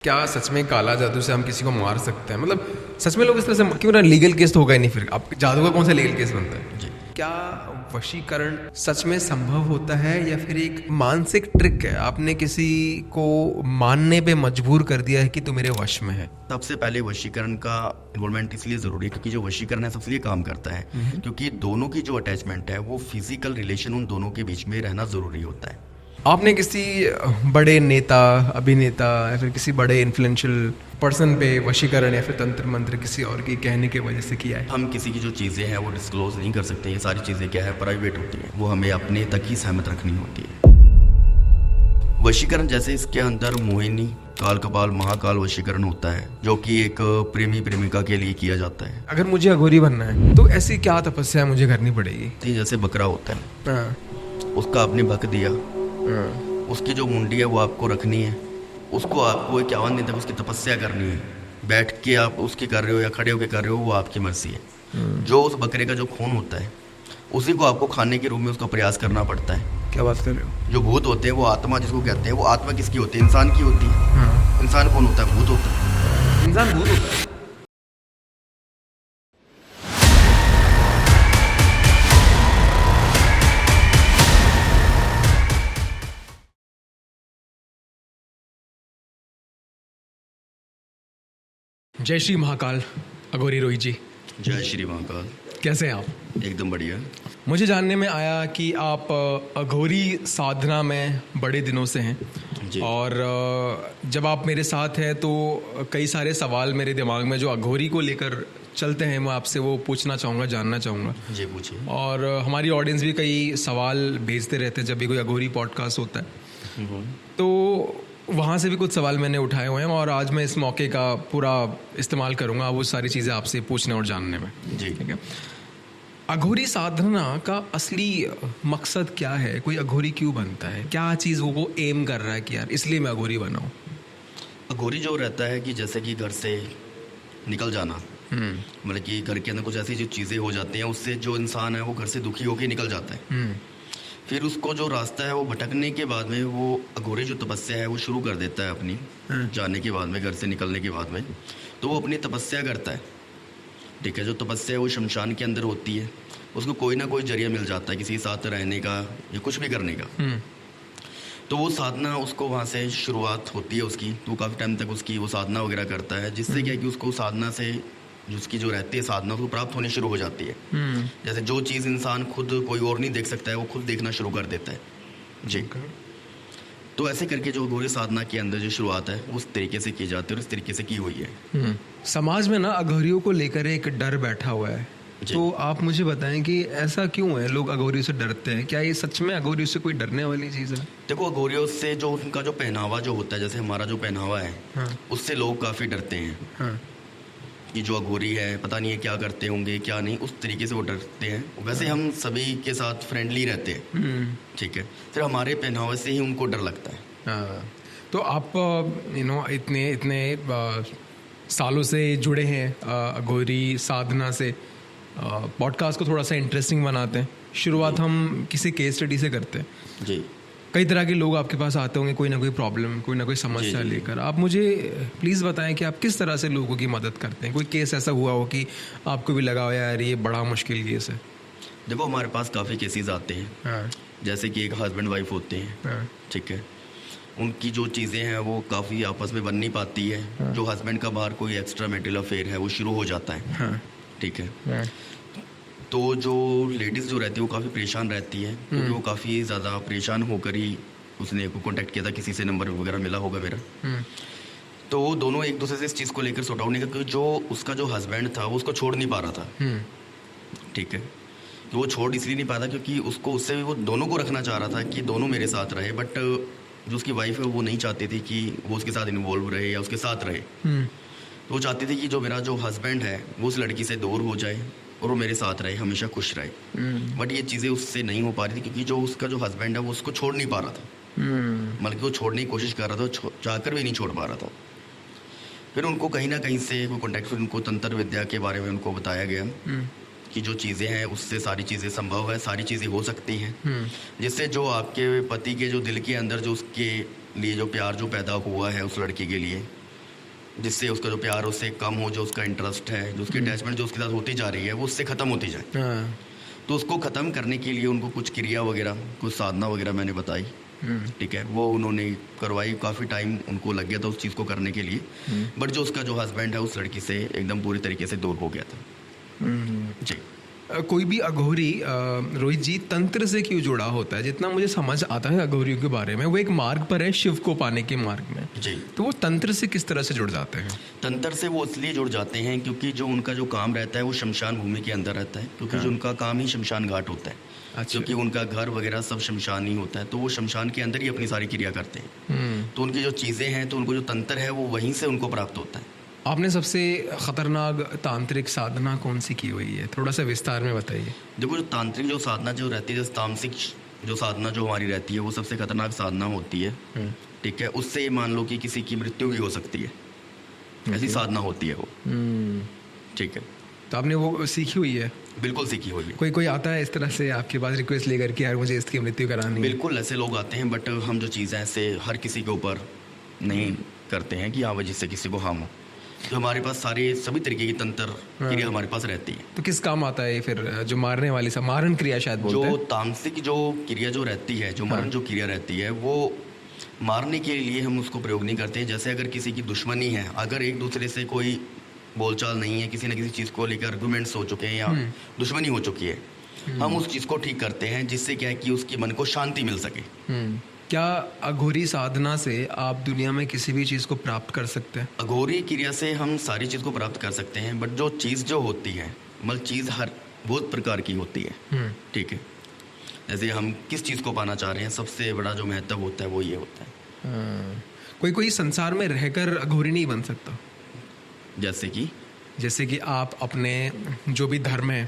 क्या सच में काला जादू से हम किसी को मार सकते हैं? मतलब सच में लोग इस तरह से क्यों ना, लीगल केस तो होगा ही नहीं, फिर आप जादू का कौन सा लीगल केस बनता है? जी। क्या वशीकरण सच में संभव होता है या फिर एक मानसिक ट्रिक है? आपने किसी को मानने पे मजबूर कर दिया है कि तू मेरे वश में है। सबसे पहले वशीकरण का इन्वॉल्वमेंट इसलिए जरूरी है क्योंकि जो वशीकरण है सबसे लिए काम करता है, क्योंकि दोनों की जो अटैचमेंट है वो फिजिकल रिलेशन उन दोनों के बीच में रहना जरूरी होता है। आपने किसी बड़े नेता, अभिनेता या फिर किसी बड़े इन्फ्लुएंशियल पर्सन पे वशीकरण या फिर तंत्र मंत्र किसी और की कहने के वजह से किया है? हम किसी की जो चीज़ें हैं वो डिस्क्लोज नहीं कर सकते। ये सारी चीज़ें क्या है, प्राइवेट होती हैं, वो हमें अपने तक ही सहमत रखनी होती है। वशीकरण जैसे इसके अंदर मोहिनी, काल कपाल, महाकाल वशीकरण होता है जो कि एक प्रेमी प्रेमिका के लिए किया जाता है। अगर मुझे अघोरी बनना है तो ऐसी क्या तपस्या मुझे करनी पड़ेगी? जैसे बकरा होता है, हाँ, उसका आपने बक दिया, हाँ, उसकी जो मुंडी है वो आपको रखनी है, उसको आपको 51 दिन तक उसकी तपस्या करनी है। बैठ के आप उसकी कर रहे हो या खड़े होकर कर रहे हो, वो आपकी मर्जी है। जो उस बकरे का जो खून होता है उसी को आपको खाने के रूप में उसका प्रयास करना पड़ता है। क्या बात कर रहे हो? जो भूत होते हैं वो आत्मा जिसको कहते हैं, वो आत्मा किसकी होती है? इंसान की होती है। हाँ। इंसान कौन होता है? भूत होता है। इंसान भूत होता है? जय श्री महाकाल अघोरी रोहित जी, जय श्री महाकाल। कैसे हैं आप? एकदम बढ़िया। मुझे जानने में आया कि आप अघोरी साधना में बड़े दिनों से हैं जी। और जब आप मेरे साथ हैं तो कई सारे सवाल मेरे दिमाग में जो अघोरी को लेकर चलते हैं मैं आपसे वो पूछना चाहूँगा, जानना चाहूँगा। जी पूछिए। और हमारी ऑडियंस भी कई सवाल भेजते रहते हैं जब भी कोई अघोरी पॉडकास्ट होता है, तो वहाँ से भी कुछ सवाल मैंने उठाए हुए हैं और आज मैं इस मौके का पूरा इस्तेमाल करूँगा वो सारी चीज़ें आपसे पूछने और जानने में। जी। ठीक है। अघोरी साधना का असली मकसद क्या है? कोई अघोरी क्यों बनता है? क्या चीज़ वो एम कर रहा है कि यार इसलिए मैं अघोरी बना हूँ? अघोरी जो रहता है कि जैसे कि घर से निकल जाना, मतलब कि घर के अंदर कुछ ऐसी जो चीज़ें हो जाती हैं उससे जो इंसान है वो घर से दुखी होकर निकल जाता है। फिर उसको जो रास्ता है वो भटकने के बाद में वो अघोरी जो तपस्या है वो शुरू कर देता है अपनी, जाने के बाद में, घर से निकलने के बाद में, तो वो अपनी तपस्या करता है। ठीक है। जो तपस्या है वो शमशान के अंदर होती है, उसको कोई ना कोई जरिया मिल जाता है किसी के साथ रहने का या कुछ भी करने का। तो वो साधना उसको वहाँ से शुरुआत होती है उसकी, तो काफ़ी टाइम तक उसकी वो साधना वगैरह करता है, जिससे क्या है कि उसको साधना से उसकी जो रहती है साधना उसको प्राप्त होनी शुरू हो जाती है। जैसे जो चीज़ इंसान खुद कोई और नहीं देख सकता है वो खुद देखना शुरू कर देता है। जी। तो ऐसे करके जो अघोरी साधना के अंदर जो शुरुआत है उस तरीके से की जाती है और इस तरीके से की हुई है। समाज में ना अघोरियों को लेकर एक डर बैठा हुआ है, तो आप मुझे बताएं कि ऐसा क्यों है? लोग अघोरियों से डरते हैं, क्या ये सच में अघोरियों से कोई डरने वाली चीज़ है? देखो, अघोरियों से जो उनका जो पहनावा जो होता है, जैसे हमारा जो पहनावा है, उससे लोग काफ़ी डरते हैं कि जो अघोरी है पता नहीं है क्या करते होंगे क्या नहीं, उस तरीके से वो डरते हैं। वैसे हम सभी के साथ फ्रेंडली रहते हैं। ठीक है। फिर हमारे पहनावे से ही उनको डर लगता है। तो आप इतने सालों से जुड़े हैं अघोरी साधना से, पॉडकास्ट को थोड़ा सा इंटरेस्टिंग बनाते हैं। शुरुआत हम किसी केस स्टडी से करते हैं। जी। कई तरह के लोग आपके पास आते होंगे, कोई ना कोई प्रॉब्लम, कोई ना कोई समस्या लेकर। आप मुझे प्लीज़ बताएं कि आप किस तरह से लोगों की मदद करते हैं? कोई केस ऐसा हुआ हो कि आपको भी लगा हो यार ये बड़ा मुश्किल केस है? देखो, हमारे पास काफ़ी केसेस आते हैं। जैसे कि एक हस्बैंड वाइफ होते हैं। ठीक है। उनकी जो चीज़ें हैं वो काफ़ी आपस में बन नहीं पाती है। जो हस्बैंड का बाहर कोई एक्स्ट्रा मैरिटल अफेयर है वो शुरू हो जाता है। ठीक है। तो जो लेडीज़ जो रहती है वो काफ़ी परेशान रहती है, क्योंकि वो काफ़ी ज़्यादा परेशान होकर ही उसने को कांटेक्ट किया था, किसी से नंबर वगैरह मिला होगा मेरा। तो वो दोनों एक दूसरे से इस चीज़ को लेकर सॉर्ट आउट नहीं कर, क्योंकि जो उसका जो हस्बैंड था वो उसको छोड़ नहीं पा रहा था। ठीक है। तो वो छोड़ इसलिए नहीं पाता क्योंकि उसको उससे भी वो दोनों को रखना चाह रहा था कि दोनों मेरे साथ रहे, बट जो उसकी वाइफ है वो नहीं चाहती थी कि वो उसके साथ इन्वॉल्व रहे या उसके साथ रहे। तो वो चाहती थी कि जो मेरा जो हस्बैंड है वो उस लड़की से दूर हो जाए और वो मेरे साथ रहे, हमेशा खुश रहे। बट ये चीज़ें उससे नहीं हो पा रही थी क्योंकि जो उसका जो हस्बैंड है वो उसको छोड़ नहीं पा रहा था। मतलब कि वो छोड़ने की कोशिश कर रहा था, चाहकर भी नहीं छोड़ पा रहा था। फिर उनको कहीं ना कहीं से वो कॉन्टेक्ट, उनको तंत्र विद्या के बारे में उनको बताया गया कि जो चीज़ें हैं उससे सारी चीज़ें संभव है, सारी चीज़ें हो सकती हैं, जिससे जो आपके पति के जो दिल के अंदर जो उसके लिए जो प्यार जो पैदा हुआ है उस लड़की के लिए, जिससे उसका जो प्यार उससे कम हो, जो उसका इंटरेस्ट है, जो उसकी अटैचमेंट जो उसके साथ होती जा रही है वो उससे ख़त्म होती जाए। तो उसको ख़त्म करने के लिए उनको कुछ क्रिया वगैरह, कुछ साधना वगैरह मैंने बताई, ठीक है, वो उन्होंने करवाई। काफ़ी टाइम उनको लग गया था उस चीज़ को करने के लिए, बट जो उसका जो हस्बैंड है उस लड़की से एकदम पूरी तरीके से दूर हो गया था। जी। कोई भी अघोरी रोहित जी तंत्र से क्यों जुड़ा होता है? जितना मुझे समझ आता है अघोरियों के बारे में, वो एक मार्ग पर है शिव को पाने के मार्ग में। जी। तो वो तंत्र से किस तरह से जुड़ जाते हैं? तंत्र से वो इसलिए जुड़ जाते हैं क्योंकि जो उनका जो काम रहता है वो शमशान भूमि के अंदर रहता है, क्योंकि जो उनका काम ही शमशान घाट होता है। अच्छा। क्योंकि उनका घर वगैरह सब शमशान ही होता है, तो वो शमशान के अंदर ही अपनी सारी क्रिया करते हैं। तो उनकी जो चीज़ें हैं, तो उनको जो तंत्र है वो वहीं से उनको प्राप्त होता है। आपने सबसे खतरनाक तांत्रिक साधना कौन सी की हुई है? थोड़ा सा विस्तार में बताइए। देखो, जो तांत्रिक जो साधना जो रहती है, जो तामसिक जो साधना जो हमारी रहती है, वो सबसे खतरनाक साधना होती है, ठीक है। उससे मान लो कि किसी की मृत्यु भी हो सकती है, ऐसी साधना होती है वो, ठीक है। तो आपने वो सीखी हुई है? बिल्कुल सीखी हुई है। कोई आता है इस तरह से आपके पास रिक्वेस्ट लेकर कि यार मुझे इसकी मृत्यु करानी है? बिल्कुल ऐसे लोग आते हैं, बट हम जो चीज़ें ऐसे हर किसी के ऊपर नहीं करते हैं कि हाँ वजह से किसी को हार्म हो। तो हमारे पास सभी तरीके की तंत्र क्रिया हमारे पास रहती है। तो किस काम आता है फिर जो मारने वाली मारण क्रिया शायद बोलते हैं? जो तामसिक जो क्रिया जो रहती है, जो मारण जो क्रिया रहती है, वो मारने के लिए हम उसको प्रयोग नहीं करते हैं। जैसे अगर किसी की दुश्मनी है, अगर एक दूसरे से कोई बोलचाल नहीं है, किसी न किसी चीज़ को लेकर आर्गुमेंट्स हो चुके हैं या दुश्मनी हो चुकी है, हम उस चीज़ को ठीक करते हैं, जिससे क्या है कि उसके मन को शांति मिल सके। क्या अघोरी साधना से आप दुनिया में किसी भी चीज़ को प्राप्त कर सकते हैं? अघोरी क्रिया से हम सारी चीज़ को प्राप्त कर सकते हैं, बट जो चीज़ जो होती है, मतलब चीज़ हर बहुत प्रकार की होती है, ठीक है। जैसे हम किस चीज़ को पाना चाह रहे हैं, सबसे बड़ा जो महत्व होता है वो ये होता है। कोई संसार में रहकर अघोरी नहीं बन सकता? जैसे कि आप अपने जो भी धर्म है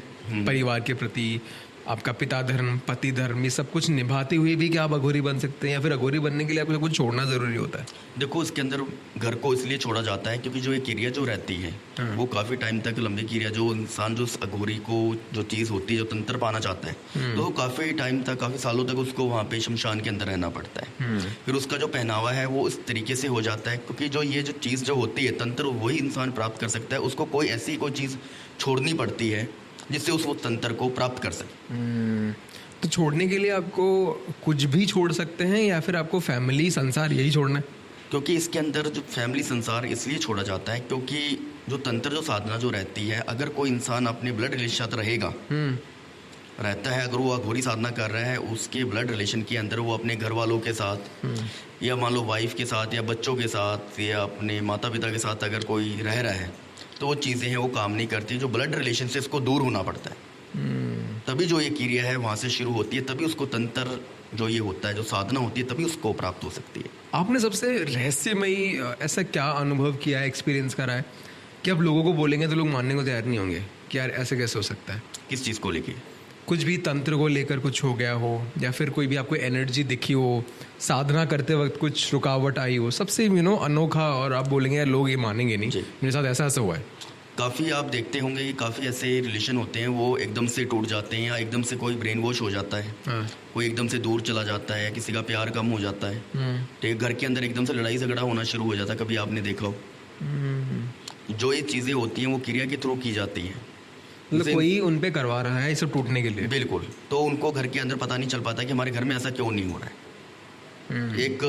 परिवार के प्रति, आपका पिता धर्म, पति धर्म, ये सब कुछ निभाते हुए भी क्या आप अघोरी बन सकते हैं, या फिर अघोरी बनने के लिए आपको कुछ छोड़ना ज़रूरी होता है? देखो, इसके अंदर घर को इसलिए छोड़ा जाता है क्योंकि जो ये क्रिया जो रहती है वो काफ़ी टाइम तक लंबी क्रिया, जो इंसान जो अघोरी को जो चीज़ होती है, जो तंत्र पाना चाहता है, तो काफ़ी टाइम तक, काफ़ी सालों तक उसको वहाँ पे शमशान के अंदर रहना पड़ता है। फिर उसका जो पहनावा है वो इस तरीके से हो जाता है, क्योंकि जो ये जो चीज़ जो होती है तंत्र, वही इंसान प्राप्त कर सकता है। उसको कोई ऐसी कोई चीज़ छोड़नी पड़ती है जिससे उस वो तंत्र को प्राप्त कर सके। तो छोड़ने के लिए आपको कुछ भी छोड़ सकते हैं, या फिर आपको फैमिली संसार यही छोड़ना है? क्योंकि इसके अंदर जो फैमिली संसार इसलिए छोड़ा जाता है क्योंकि जो तंत्र जो साधना जो रहती है, अगर कोई इंसान अपने ब्लड रिलेशन साथ रहता है, अगर वो अघोरी साधना कर रहा है, उसके ब्लड रिलेशन के अंदर वो अपने घर वालों के साथ, या मान लो वाइफ के साथ, या बच्चों के साथ, या अपने माता पिता के साथ अगर कोई रह रहा है, तो वो चीज़ें हैं वो काम नहीं करती। जो ब्लड रिलेशन से इसको दूर होना पड़ता है, तभी जो ये क्रिया है वहाँ से शुरू होती है, तभी उसको तंत्र जो ये होता है, जो साधना होती है, तभी उसको प्राप्त हो सकती है। आपने सबसे रहस्यमयी ऐसा क्या अनुभव किया है, एक्सपीरियंस करा है कि आप लोगों को बोलेंगे तो लोग मानने को तैयार नहीं होंगे कि यार ऐसे कैसे हो सकता है? किस चीज़ को लेके? कुछ भी तंत्र को लेकर कुछ हो गया हो, या फिर कोई भी आपको एनर्जी दिखी हो, साधना करते वक्त कुछ रुकावट आई हो, सबसे अनोखा, और आप बोलेंगे यार लोग ये मानेंगे नहीं, मेरे साथ ऐसा हुआ है। काफ़ी आप देखते होंगे कि काफ़ी ऐसे रिलेशन होते हैं वो एकदम से टूट जाते हैं, या एकदम से कोई ब्रेन वॉश हो जाता है, कोई एकदम से दूर चला जाता है, किसी का प्यार कम हो जाता है, ठीक, घर के अंदर एकदम से लड़ाई झगड़ा होना शुरू हो जाता है। कभी आपने देखा हो? जो ये चीज़ें होती हैं वो क्रिया के थ्रू की जाती हैं, मतलब कोई उन पे करवा रहा है इसे टूटने के लिए। बिल्कुल। तो उनको घर के अंदर पता नहीं चल पाता कि हमारे घर में ऐसा क्यों नहीं हो रहा है। एक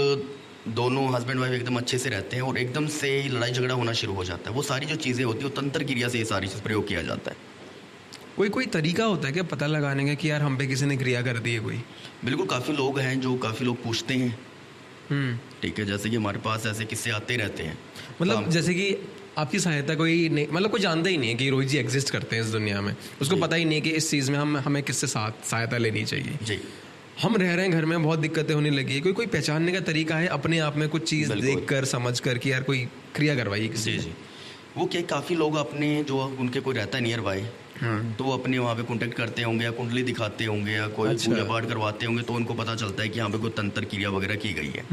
दोनों हस्बैंड वाइफ एकदम अच्छे से रहते हैं और एकदम से लड़ाई झगड़ा होना शुरू हो जाता है। वो सारी जो चीज़ें होती है वो तंत्र क्रिया से ये सारी चीज़ प्रयोग किया जाता है। कोई तरीका होता है क्या पता लगाने का कि यार हम पे किसी ने क्रिया कर दी है कोई? बिल्कुल, काफ़ी लोग हैं जो काफ़ी लोग पूछते हैं, ठीक है। जैसे कि हमारे पास ऐसे किस्से आते रहते हैं, मतलब जैसे कि आपकी सहायता कोई नहीं, मतलब कोई जानता ही नहीं है कि रोहित जी एग्जिस्ट करते हैं इस दुनिया में, उसको पता ही नहीं है कि इस चीज़ में हमें किससे सहायता लेनी चाहिए। जी। हम रह रहे हैं घर में, बहुत दिक्कतें होने लगी, कोई पहचानने का तरीका है अपने आप में कुछ चीज़ देख कर समझ कर कि यार कोई क्रिया करवाई किसी? जी। वो क्या, काफ़ी लोग अपने जो उनके कोई रहता है नियर बाय, तो वो अपने वहाँ पे कांटेक्ट करते होंगे, या कुंडली दिखाते होंगे, या कोई पूजा पाठ करवाते होंगे, तो उनको पता चलता है कि यहाँ पे कोई तंत्र क्रिया वगैरह की गई है।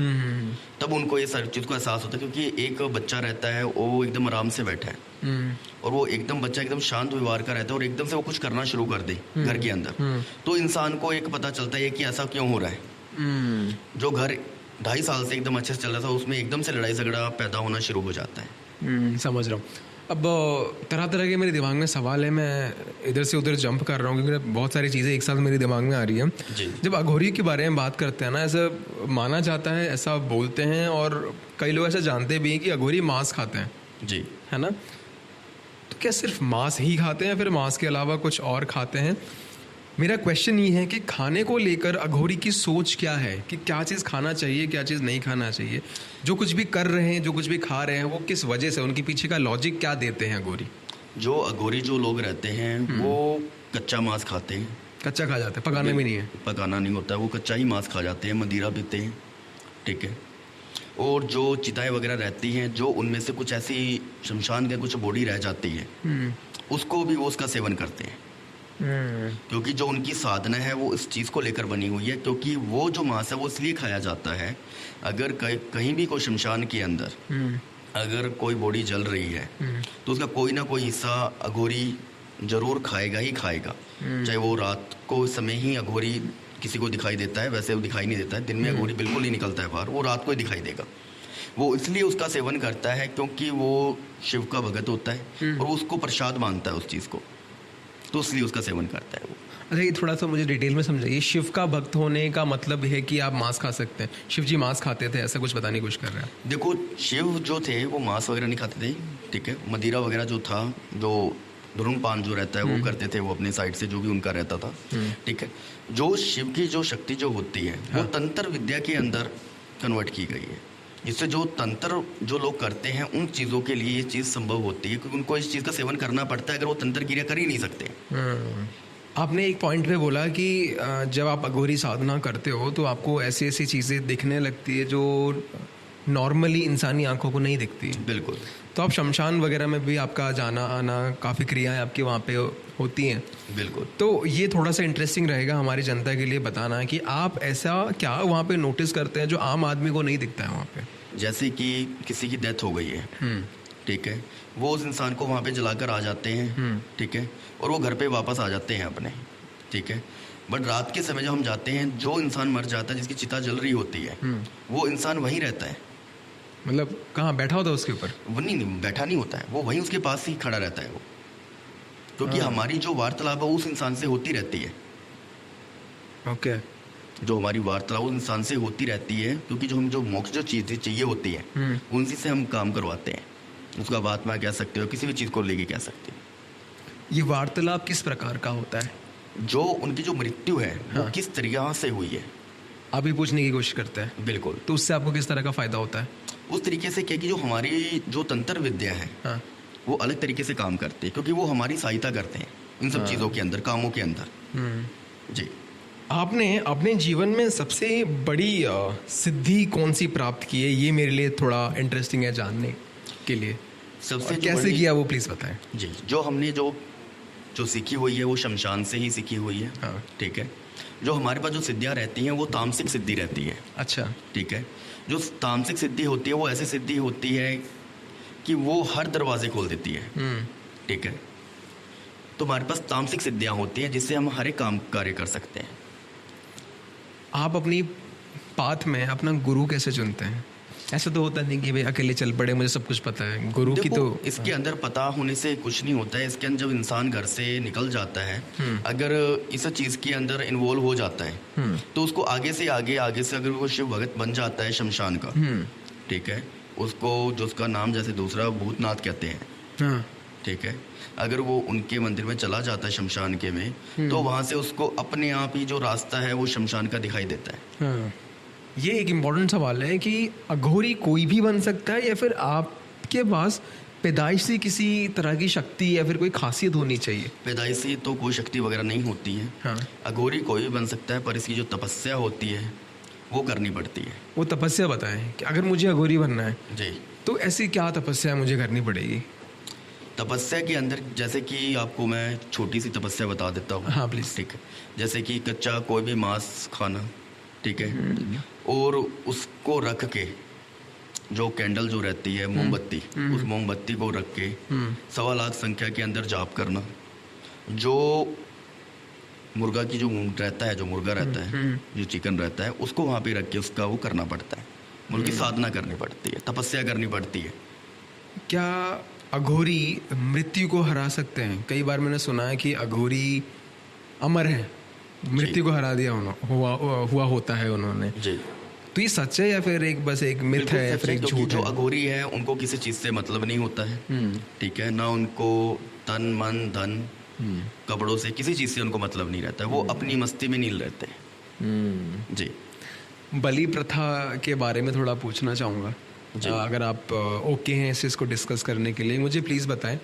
तब उनको ये सारी चीज़ को एहसास होता है, क्योंकि एक बच्चा रहता है वो एकदम आराम से बैठा है, और वो एकदम बच्चा एकदम शांत व्यवहार का रहता है, और एकदम से वो कुछ करना शुरू कर दे घर के अंदर, तो इंसान को एक पता चलता है कि ऐसा क्यों हो रहा है। जो घर 2.5 साल से एकदम अच्छे से चल रहा था, उसमें एकदम से लड़ाई झगड़ा पैदा होना शुरू हो जाता है। समझ रहा हूँ। अब तरह तरह के मेरे दिमाग में सवाल है, मैं इधर से उधर जंप कर रहा हूँ क्योंकि बहुत सारी चीज़ें एक साथ मेरे दिमाग में आ रही हैं। जब अघोरी के बारे में बात करते हैं ना, ऐसा माना जाता है, ऐसा बोलते हैं और कई लोग ऐसा जानते भी हैं कि अघोरी मांस खाते हैं जी, है ना। तो क्या सिर्फ मांस ही खाते हैं, फिर मांस के अलावा कुछ और खाते हैं? मेरा क्वेश्चन ये है कि खाने को लेकर अघोरी की सोच क्या है, कि क्या चीज़ खाना चाहिए, क्या चीज़ नहीं खाना चाहिए। जो कुछ भी कर रहे हैं, जो कुछ भी खा रहे हैं, वो किस वजह से, उनके पीछे का लॉजिक क्या देते हैं अघोरी? जो अघोरी जो लोग रहते हैं वो कच्चा मांस खाते हैं। कच्चा खा जाते हैं, पकाना भी नहीं है? पकाना नहीं होता है, वो कच्चा ही मांस खा जाते हैं, मदिरा पीते हैं, ठीक है। और जो चिताएं वगैरह रहती हैं, जो उनमें से कुछ ऐसी शमशान के कुछ बॉडी रह जाती है, उसको भी वो उसका सेवन करते हैं। क्योंकि जो उनकी साधना है वो इस चीज़ को लेकर बनी हुई है, क्योंकि वो जो मांस है वो इसलिए खाया जाता है, अगर कहीं भी कोई शमशान के अंदर अगर कोई बॉडी जल रही है तो उसका कोई ना कोई हिस्सा अघोरी जरूर खाएगा ही खाएगा। चाहे वो रात को समय ही अघोरी किसी को दिखाई देता है, वैसे वो दिखाई नहीं देता है, दिन में अघोरी बिल्कुल नहीं निकलता है बाहर, वो रात को ही दिखाई देगा। वो इसलिए उसका सेवन करता है क्योंकि वो शिव का भगत होता है और उसको प्रसाद मानता है उस चीज़ को, तो इसलिए उसका सेवन करता है वो। अच्छा, ये थोड़ा सा मुझे डिटेल में समझाइए। शिव का भक्त होने का मतलब है कि आप मांस खा सकते हैं? शिव जी मांस खाते थे, ऐसा कुछ बताने की कोशिश कर रहे हैं? देखो, शिव जो थे वो मांस वगैरह नहीं खाते थे, ठीक है। मदिरा वगैरह जो था, जो धूम्रपान जो रहता है वो करते थे, वो अपने साइड से जो भी उनका रहता था, ठीक है। जो शिव की जो शक्ति जो होती है वो तंत्र विद्या के अंदर कन्वर्ट की गई है, जिससे जो तंत्र जो लोग करते हैं उन चीज़ों के लिए ये चीज़ संभव होती है, क्योंकि उनको इस चीज़ का सेवन करना पड़ता है, अगर वो तंत्र क्रिया कर ही नहीं सकते। आपने एक पॉइंट पे बोला कि जब आप अघोरी साधना करते हो तो आपको ऐसी ऐसी चीज़ें दिखने लगती है जो नॉर्मली इंसानी आंखों को नहीं दिखती। बिल्कुल। तो आप शमशान वगैरह में भी आपका जाना आना, काफ़ी क्रियाएं आपकी वहाँ पे होती हैं। बिल्कुल। तो ये थोड़ा सा इंटरेस्टिंग रहेगा हमारी जनता के लिए बताना कि आप ऐसा क्या वहाँ पे नोटिस करते हैं जो आम आदमी को नहीं दिखता है वहाँ पे? जैसे कि किसी की डेथ हो गई है, ठीक है, वो उस इंसान को वहाँ पे जलाकर आ जाते हैं, ठीक है, और वो घर पे वापस आ जाते हैं अपने, ठीक है। बट रात के समय जब हम जाते हैं, जो इंसान मर जाता है, जिसकी चिता जल रही होती है, वो इंसान वहीं रहता है। मतलब कहाँ बैठा होता है उसके ऊपर? वो नहीं बैठा नहीं होता है, वो वहीं उसके पास ही खड़ा रहता है वो, क्योंकि हमारी जो वार्तालाप है उस इंसान से होती रहती है। ओके। जो हमारी वार्तालाप उस इंसान से होती रहती है, क्योंकि जो हम जो मोक्ष जो चीज़ें चाहिए होती है उनसे से हम काम करवाते हैं। उसका आत्मा कह सकते हो, किसी भी चीज़ को लेके कह सकते हो। ये वार्तालाप किस प्रकार का होता है? जो उनकी जो मृत्यु है वो किस तरीक़ा से हुई है, आप ही पूछने की कोशिश करते हैं? बिल्कुल। तो उससे आपको किस तरह का फ़ायदा होता है? उस तरीके से क्या कि जो हमारी जो तंत्र विद्या है वो अलग तरीके से काम करती है, क्योंकि वो हमारी सहायता करते हैं इन सब चीज़ों के अंदर, कामों के अंदर। जी। आपने अपने जीवन में सबसे बड़ी सिद्धि कौन सी प्राप्त की है? ये मेरे लिए थोड़ा इंटरेस्टिंग है जानने के लिए। सबसे कैसे किया वो प्लीज़ बताएं। जी। जो हमने जो सीखी हुई है वो शमशान से ही सीखी हुई है, ठीक है। जो हमारे पास जो सिद्धियाँ रहती हैं वो तामसिक सिद्धि रहती है। अच्छा। ठीक है। जो तामसिक सिद्धि होती है वो ऐसी सिद्धि होती है कि वो हर दरवाजे खोल देती है, ठीक है। तो हमारे पास तामसिक सिद्धियाँ होती हैं जिससे हम हर एक काम कार्य कर सकते हैं। आप अपनी पाथ में अपना गुरु कैसे चुनते हैं? ऐसा तो होता नहीं कि भाई अकेले चल पड़े, मुझे सब कुछ पता है। गुरु की तो इसके अंदर पता होने से कुछ नहीं होता है। इसके अंदर जब इंसान घर से निकल जाता है, अगर इस चीज़ के अंदर इन्वॉल्व हो जाता है तो उसको आगे से अगर वो शिव भगत बन जाता है शमशान का, ठीक है, उसको जो उसका नाम जैसे दूसरा भूतनाथ कहते हैं, ठीक है, अगर वो उनके मंदिर में चला जाता है शमशान के में, तो वहाँ से उसको अपने आप ही जो रास्ता है वो शमशान का दिखाई देता है। ये एक इम्पॉर्टेंट सवाल है कि अघोरी कोई भी बन सकता है या फिर आपके पास पैदाइशी किसी तरह की शक्ति या फिर कोई खासियत होनी चाहिए? पैदाइशी तो कोई शक्ति वगैरह नहीं होती है। अघोरी कोई भी बन सकता है, पर इसकी जो तपस्या होती है वो करनी पड़ती है। वो तपस्या बताएं कि अगर मुझे अघोरी बनना है जी तो ऐसी क्या तपस्या मुझे करनी पड़ेगी? तपस्या के अंदर जैसे कि आपको मैं छोटी सी तपस्या बता देता हूँ। हाँ प्लीज़। ठीक है। जैसे कि कच्चा कोई भी मांस खाना, ठीक है, और उसको रख के जो कैंडल जो रहती है मोमबत्ती, उस मोमबत्ती को रख के 1.25 लाख संख्या के अंदर जाप करना। जो मुर्गा की जो रहता है, जो मुर्गा रहता है, जो चिकन रहता है, उसको वहाँ पे रख के उसका वो करना पड़ता है। उनकी साधना करनी पड़ती है, तपस्या करनी पड़ती है। क्या अघोरी मृत्यु को हरा सकते हैं? कई बार मैंने सुना है कि अघोरी अमर है, मृत्यु को हरा दिया हुआ होता है उन्होंने जी। तो ये सच है या फिर एक बस एक मिथ है या फिर एक झूठ जो है? अघोरी है उनको किसी चीज से मतलब नहीं होता है, ठीक है ना, उनको तन मन धन कपड़ों से किसी चीज से उनको मतलब नहीं रहता है, वो अपनी मस्ती में नील रहते हैं। जी। बलि प्रथा के बारे में थोड़ा पूछना चाहूँगा, अगर आप ओके हैं इस चीज़ को डिस्कस करने के लिए। मुझे प्लीज़ बताएं,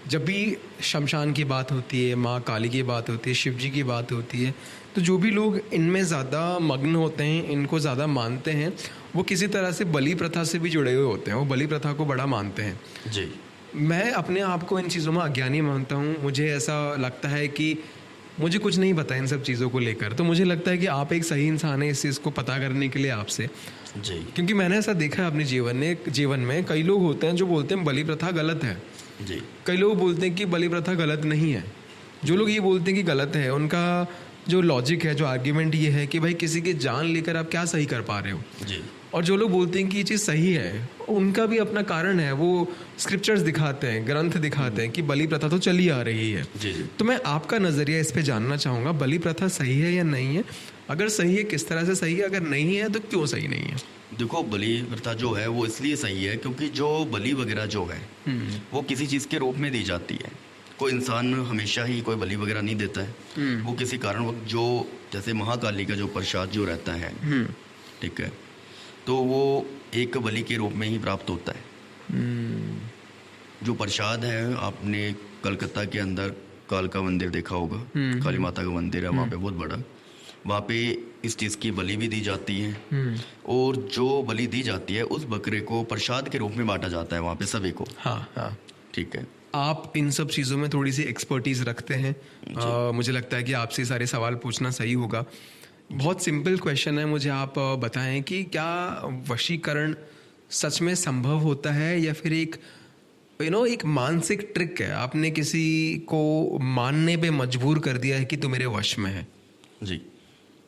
जब भी शमशान की बात होती है, माँ काली की बात होती है, शिव जी की बात होती है, तो जो भी लोग इनमें ज़्यादा मग्न होते हैं, इनको ज़्यादा मानते हैं, वो किसी तरह से बलि प्रथा से भी जुड़े हुए होते हैं, वो बलि प्रथा को बड़ा मानते हैं। जी। मैं अपने आप को इन चीज़ों में अज्ञानी मानता हूँ। मुझे ऐसा लगता है कि मुझे कुछ नहीं पता इन सब चीज़ों को लेकर, तो मुझे लगता है कि आप एक सही इंसान है इस चीज़ को पता करने के लिए आपसे। जी। क्योंकि मैंने ऐसा देखा है अपने जीवन में कई लोग होते हैं जो बोलते हैं बलि प्रथा गलत है। जी। कई लोग बोलते हैं कि बलि प्रथा गलत नहीं है। जो लोग ये बोलते हैं कि गलत है, उनका जो लॉजिक है, जो आर्ग्यूमेंट ये है कि भाई किसी की जान लेकर आप क्या सही कर पा रहे हो। जी। और जो लोग बोलते हैं कि ये चीज़ सही है, उनका भी अपना कारण है, वो स्क्रिप्चर्स दिखाते हैं, ग्रंथ दिखाते हैं कि बलि प्रथा तो चली आ रही है। जी। जी। तो मैं आपका नज़रिया इस पे जानना चाहूँगा, बलि प्रथा सही है या नहीं है? अगर सही है किस तरह से सही है, अगर नहीं है तो क्यों सही नहीं है? देखो, बलि प्रथा जो है वो इसलिए सही है क्योंकि जो बलि वगैरह जो है वो किसी चीज़ के रूप में दी जाती है। कोई इंसान हमेशा ही कोई बलि वगैरह नहीं देता है, वो किसी कारण जो जैसे महाकाली का जो प्रसाद जो रहता है, ठीक है, तो वो एक बलि के रूप में ही प्राप्त होता है। जो प्रसाद है, आपने कलकत्ता के अंदर काल का मंदिर देखा होगा, काली माता का मंदिर है वहाँ पे बहुत बड़ा, वहाँ पे इस चीज़ की बलि भी दी जाती है और जो बलि दी जाती है उस बकरे को प्रसाद के रूप में बांटा जाता है वहाँ पे सभी को। हाँ। ठीक है। आप इन सब चीज़ों में थोड़ी सी एक्सपर्टीज रखते हैं, मुझे लगता है कि आपसे सारे सवाल पूछना सही होगा। बहुत सिंपल क्वेश्चन है, मुझे आप बताएं कि क्या वशीकरण सच में संभव होता है या फिर एक एक मानसिक ट्रिक है, आपने किसी को मानने पे मजबूर कर दिया है कि तू मेरे वश में है? जी।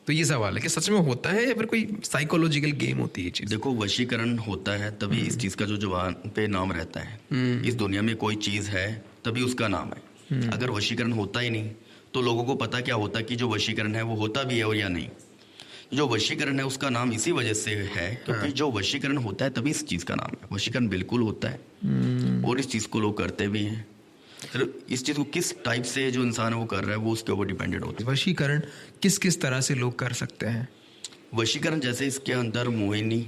तो ये सवाल है कि सच में होता है या फिर कोई साइकोलॉजिकल गेम होती है ये चीज़? देखो, वशीकरण होता है तभी इस चीज़ का जो जुबान पे नाम रहता है। इस दुनिया में कोई चीज़ है तभी उसका नाम है। अगर वशीकरण होता ही नहीं तो लोगों को पता क्या होता कि जो वशीकरण है वो होता भी है और या नहीं। जो वशीकरण है उसका नाम इसी वजह से है क्योंकि जो वशीकरण होता है तभी इस चीज़ का नाम है। वशीकरण बिल्कुल होता है और इस चीज़ को लोग करते भी हैं। इस चीज़ को किस टाइप से जो इंसान है वो कर रहा है वो उसके ऊपर डिपेंडेड होता है। वशीकरण किस किस तरह से लोग कर सकते हैं? वशीकरण जैसे इसके अंदर मोहिनी,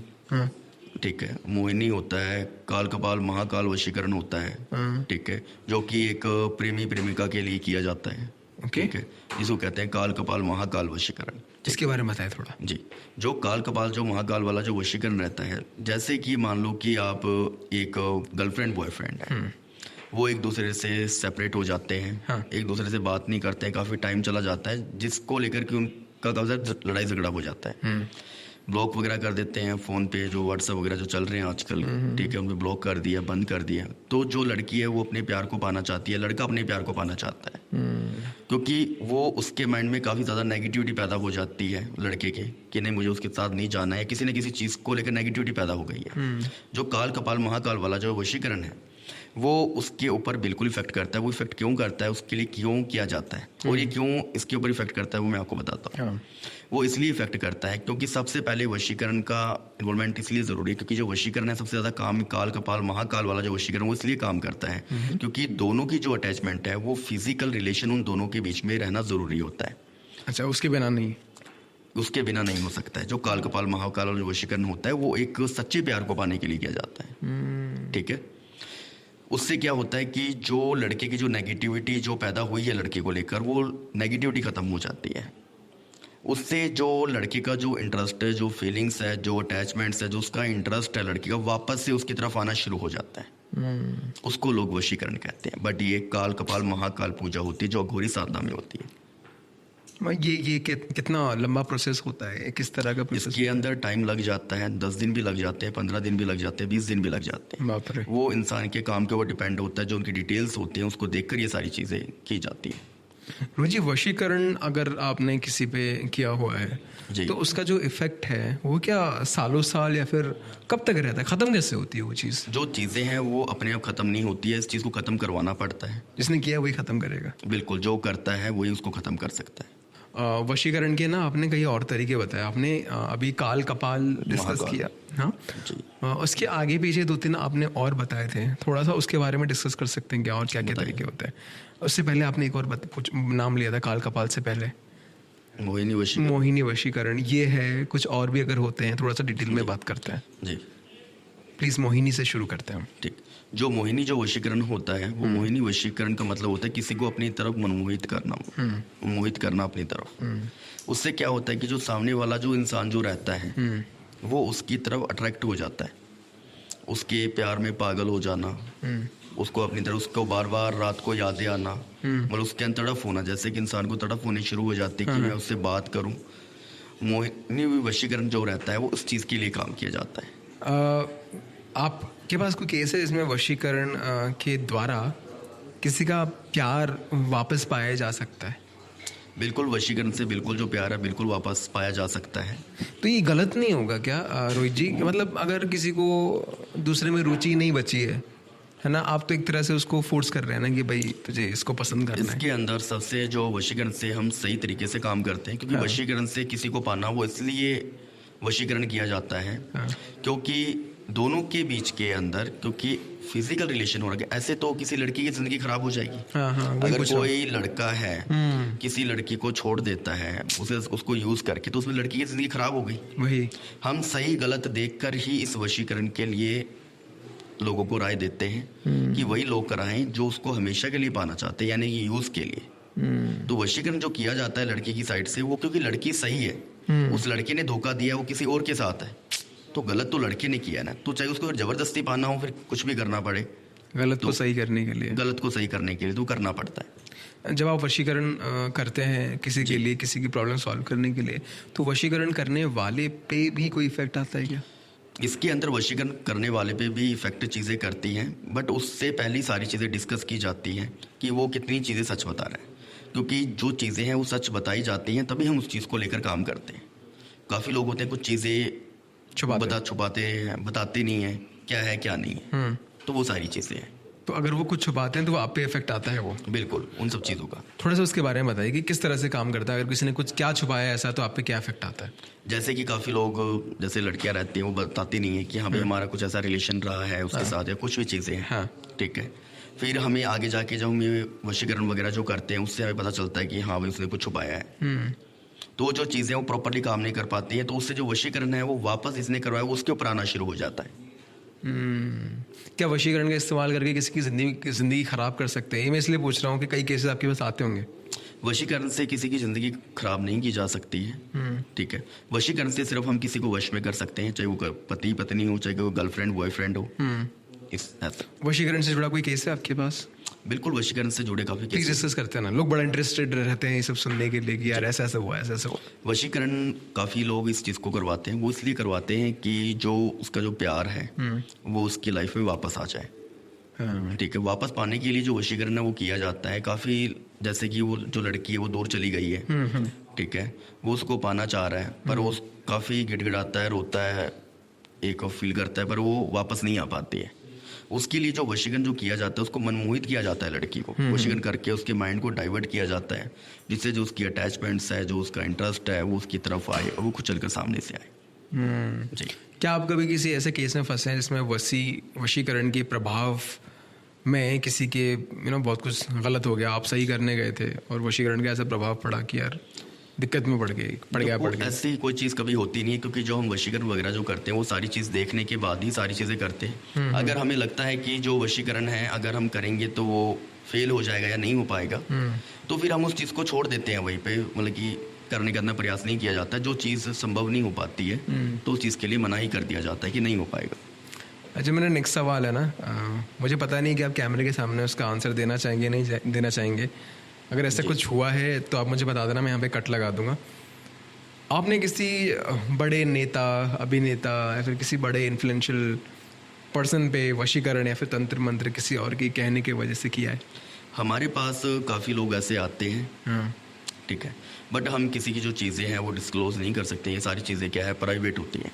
ठीक है, मोहिनी होता है, काल कपाल महाकाल वशीकरण होता है, ठीक है, जो कि एक प्रेमी प्रेमिका के लिए किया जाता है, ठीक है, जिसको कहते हैं काल कपाल महाकाल वशीकरण। इसके बारे में बताएं थोड़ा। जी। जो काल कपाल जो महाकाल वाला जो वशीकरण रहता है, जैसे कि मान लो कि आप एक गर्लफ्रेंड बॉयफ्रेंड है, वो एक दूसरे से सेपरेट हो जाते हैं, एक दूसरे से बात नहीं करते हैं, काफ़ी टाइम चला जाता है, जिसको लेकर के उनका काफ़ी लड़ाई झगड़ा हो जाता है। ब्लॉक वगैरह कर देते हैं फ़ोन पे, जो व्हाट्सएप वगैरह जो चल रहे हैं आजकल, ठीक है, उन पर ब्लॉक कर दिया, बंद कर दिया। तो जो लड़की है वो अपने प्यार को पाना चाहती है, लड़का अपने प्यार को पाना चाहता है, क्योंकि वो उसके माइंड में काफ़ी ज़्यादा नेगेटिविटी पैदा हो जाती है लड़के के कि नहीं मुझे उसके साथ नहीं जाना है, किसी न किसी चीज़ को लेकर नेगेटिविटी पैदा हो गई है। जो काल कपाल महाकाल वाला जो वशीकरण है वो उसके ऊपर बिल्कुल इफेक्ट करता है। वो इफेक्ट क्यों करता है, उसके लिए क्यों किया जाता है और ये क्यों इसके ऊपर इफेक्ट करता है वो मैं आपको बताता हूँ। वो इसलिए इफेक्ट करता है क्योंकि सबसे पहले वशीकरण का इन्वॉल्वमेंट इसलिए ज़रूरी है क्योंकि जो वशीकरण है सबसे ज़्यादा काम काल कपाल महाकाल वाला जो वशीकरण वो इसलिए काम करता है क्योंकि दोनों की जो अटैचमेंट है वो फिजिकल रिलेशन उन दोनों के बीच में रहना ज़रूरी होता है। अच्छा, उसके बिना नहीं? उसके बिना नहीं हो सकता है। जो काल कपाल महाकाल वाला जो वशीकरण होता है वो एक सच्चे प्यार को पाने के लिए किया जाता है, ठीक है। उससे क्या होता है कि जो लड़के की जो नेगेटिविटी जो पैदा हुई है लड़के को लेकर, वो नेगेटिविटी ख़त्म हो जाती है। उससे जो लड़के का जो इंटरेस्ट है, जो फीलिंग्स है, जो अटैचमेंट्स है, जो उसका इंटरेस्ट है लड़के का, वापस से उसकी तरफ आना शुरू हो जाता है। उसको लोग वशीकरण कहते हैं। बट ये काल कपाल महाकाल पूजा होती है जो अघोरी साधना में होती है। ये कितना लंबा प्रोसेस होता है, किस तरह का प्रोसेस? इसके अंदर टाइम लग जाता है, 10 दिन भी लग जाते हैं, 15 दिन भी लग जाते हैं, 20 दिन भी लग जाते हैं। बाप रे। वो इंसान के काम के ऊपर डिपेंड होता है, जो उनकी डिटेल्स होती हैं उसको देखकर ये सारी चीज़ें की जाती है। रोहित जी, वशीकरण अगर आपने किसी पे किया हुआ है जी। तो उसका जो इफेक्ट है वो क्या सालों साल या फिर कब तक रहता है? ख़त्म कैसे होती है वो चीज़? जो चीज़ें हैं वो अपने आप ख़त्म नहीं होती है, इस चीज़ को ख़त्म करवाना पड़ता है। जिसने किया वही ख़त्म करेगा। बिल्कुल, जो करता है वही उसको ख़त्म कर सकता है। वशीकरण के ना आपने कई और तरीके बताए। आपने अभी काल कपाल डिस्कस महाकाल। किया, हाँ जी। उसके आगे पीछे 2-3 आपने और बताए थे, थोड़ा सा उसके बारे में डिस्कस कर सकते हैं क्या, और क्या क्या तरीके होते हैं? उससे पहले आपने एक और कुछ नाम लिया था काल कपाल से पहले, मोहिनी वशीकरण। मोहिनी वशीकरण। ये है, कुछ और भी अगर होते हैं थोड़ा सा डिटेल में बात करते हैं जी, प्लीज़। मोहिनी से शुरू करते हैं हम। ठीक। जो मोहिनी जो वशीकरण होता है वो मोहिनी वशीकरण का मतलब होता है किसी को अपनी तरफ मनमोहित करना, मोहित करना अपनी तरफ। उससे क्या होता है कि जो सामने वाला जो इंसान जो रहता है वो उसकी तरफ अट्रैक्ट हो जाता है, उसके प्यार में पागल हो जाना, उसको अपनी तरफ, उसको बार बार रात को यादें आना, मतलब उसके अंदर तड़प होना, जैसे कि इंसान को तड़प होनी शुरू हो जाती है कि मैं उससे बात करूं। मोहिनी वशीकरण जो रहता है वो उस चीज़ के लिए काम किया जाता है। आपके पास कोई केस है इसमें वशीकरण के द्वारा किसी का प्यार वापस पाया जा सकता है? बिल्कुल, वशीकरण से बिल्कुल जो प्यार है बिल्कुल वापस पाया जा सकता है। तो ये गलत नहीं होगा क्या रोहित जी? मतलब अगर किसी को दूसरे में रुचि नहीं बची है ना, आप तो एक तरह से उसको फोर्स कर रहे हैं ना कि भाई तुझे इसको पसंद करना है। इसके अंदर सबसे जो वशीकरण से हम सही तरीके से काम करते हैं, क्योंकि वशीकरण से किसी को पाना वो इसलिए वशीकरण किया जाता है क्योंकि दोनों के बीच के अंदर, क्योंकि फिजिकल रिलेशन हो रहा है। ऐसे तो किसी लड़की की जिंदगी खराब हो जाएगी। अगर कोई लड़का है किसी लड़की को छोड़ देता है उसको यूज करके, तो उसमें लड़की की जिंदगी खराब हो गई। वही हम सही गलत देखकर ही इस वशीकरण के लिए लोगों को राय देते हैं कि वही लोग कराएं जो उसको हमेशा के लिए पाना चाहते हैं, यानी कि यूज के लिए। तो वशीकरण जो किया जाता है लड़की की साइड से, वो क्योंकि लड़की सही है, उस लड़के ने धोखा दिया, वो किसी और के साथ है, तो गलत तो लड़के ने किया ना, तो चाहे उसको फिर जबरदस्ती पाना हो, फिर कुछ भी करना पड़े, गलत को सही करने के लिए, गलत को सही करने के लिए तो करना पड़ता है। जब आप वशीकरण करते हैं किसी के लिए, किसी की प्रॉब्लम सॉल्व करने के लिए, तो वशीकरण करने वाले पे भी कोई इफेक्ट आता है क्या? इसके अंदर वशीकरण करने वाले पे भी इफेक्ट चीज़ें करती हैं, बट उससे पहले सारी चीज़ें डिस्कस की जाती हैं कि वो कितनी चीज़ें सच बता रहा है, क्योंकि जो चीज़ें हैं वो सच बताई जाती हैं तभी हम उस चीज़ को लेकर काम करते हैं। काफ़ी लोग होते हैं कुछ चीज़ें छुपाते हैं, बताते नहीं हैं क्या है क्या नहीं है, तो वो सारी चीज़ें हैं। तो अगर वो कुछ छुपाते हैं तो वो आप पे इफेक्ट आता है? वो बिल्कुल, उन सब चीज़ों का थोड़ा सा उसके बारे में बताइए कि किस तरह से काम करता है। अगर किसी ने कुछ क्या छुपाया ऐसा, तो आप पे क्या इफेक्ट आता है? जैसे कि काफ़ी लोग, जैसे लड़कियां रहती हैं, वो बताती नहीं है कि हाँ भाई हमारा कुछ ऐसा रिलेशन रहा है उसके साथ, या कुछ भी चीज़ें हैं, ठीक है। फिर हमें आगे जाके जब हम वशीकरण वगैरह जो करते हैं उससे हमें पता चलता है कि हाँ भाई उसने कुछ छुपाया है, तो जो चीज़ें वो प्रॉपरली काम नहीं कर पाती हैं, तो उससे जो वशीकरण है वो वापस इसने करवाया वो उसके ऊपर आना शुरू हो जाता है। क्या वशीकरण का इस्तेमाल करके किसी की जिंदगी खराब कर सकते हैं? ये मैं इसलिए पूछ रहा हूँ कि कई केसेस आपके पास आते होंगे। वशीकरण से किसी की ज़िंदगी खराब नहीं की जा सकती है, ठीक है। वशीकरण से सिर्फ हम किसी को वश में कर सकते हैं, चाहे वो पति पत्नी हो, चाहे वो गर्लफ्रेंड बॉयफ्रेंड हो। वशीकरण से जुड़ा कोई केस है आपके पास? बिल्कुल, वशीकरण से जुड़े काफ़ी केस डिस्कस करते हैं ना, लोग बड़ा इंटरेस्टेड रहते हैं ये सब सुनने के लिए कि यार ऐसा ऐसा हुआ, ऐसा ऐसा हुआ। वशीकरण काफ़ी लोग इस चीज़ को करवाते हैं, वो इसलिए करवाते हैं कि जो उसका जो प्यार है वो उसकी लाइफ में वापस आ जाए, ठीक है। वापस पाने के लिए जो वशीकरण है वो किया जाता है। काफ़ी, जैसे कि वो जो लड़की है वो दूर चली गई है, ठीक है, वो उसको पाना चाह रहा है, पर वो काफ़ी गिड़गिड़ाता है, रोता है, एक फील करता है, पर वो वापस नहीं आ पाती है। उसके लिए जो वशीकरण जो किया जाता है उसको मनमोहित किया जाता है, लड़की को वशीकरण करके उसके माइंड को डाइवर्ट किया जाता है, जिससे जो उसकी अटैचमेंट्स है, जो उसका इंटरेस्ट है, वो उसकी तरफ आए और वो खुद चलकर सामने से आए। जी। क्या आप कभी किसी ऐसे केस में फंसे हैं जिसमें वशीकरण के प्रभाव में किसी के बहुत कुछ गलत हो गया, आप सही करने गए थे और वशीकरण का ऐसा प्रभाव पड़ा कि यार दिक्कत में पड़ गया? ऐसी कोई चीज़ कभी होती नहीं है, क्योंकि जो हम वशीकरण वगैरह जो करते हैं वो सारी चीज़ देखने के बाद ही सारी चीज़ें करते हैं। अगर हमें लगता है कि जो वशीकरण है अगर हम करेंगे तो वो फेल हो जाएगा या नहीं हो पाएगा, तो फिर हम उस चीज़ को छोड़ देते हैं वहीं पे, मतलब कि करने का इतना प्रयास नहीं किया जाता। जो चीज़ संभव नहीं हो पाती है तो उस चीज़ के लिए मना ही कर दिया जाता है कि नहीं हो पाएगा। अच्छा, मेरा नेक्स्ट सवाल है ना, मुझे पता नहीं कि आप कैमरे के सामने उसका आंसर देना चाहेंगे नहीं देना चाहेंगे। अगर ऐसा कुछ हुआ है तो आप मुझे बता देना, मैं यहाँ पे कट लगा दूंगा। आपने किसी बड़े नेता, अभिनेता या फिर किसी बड़े इन्फ्लुएंशियल पर्सन पे वशीकरण या फिर तंत्र मंत्र किसी और की कहने की वजह से किया है? हमारे पास काफ़ी लोग ऐसे आते हैं, ठीक है, बट हम किसी की जो चीज़ें हैं वो डिस्क्लोज नहीं कर सकते। ये सारी चीज़ें क्या है, प्राइवेट होती हैं,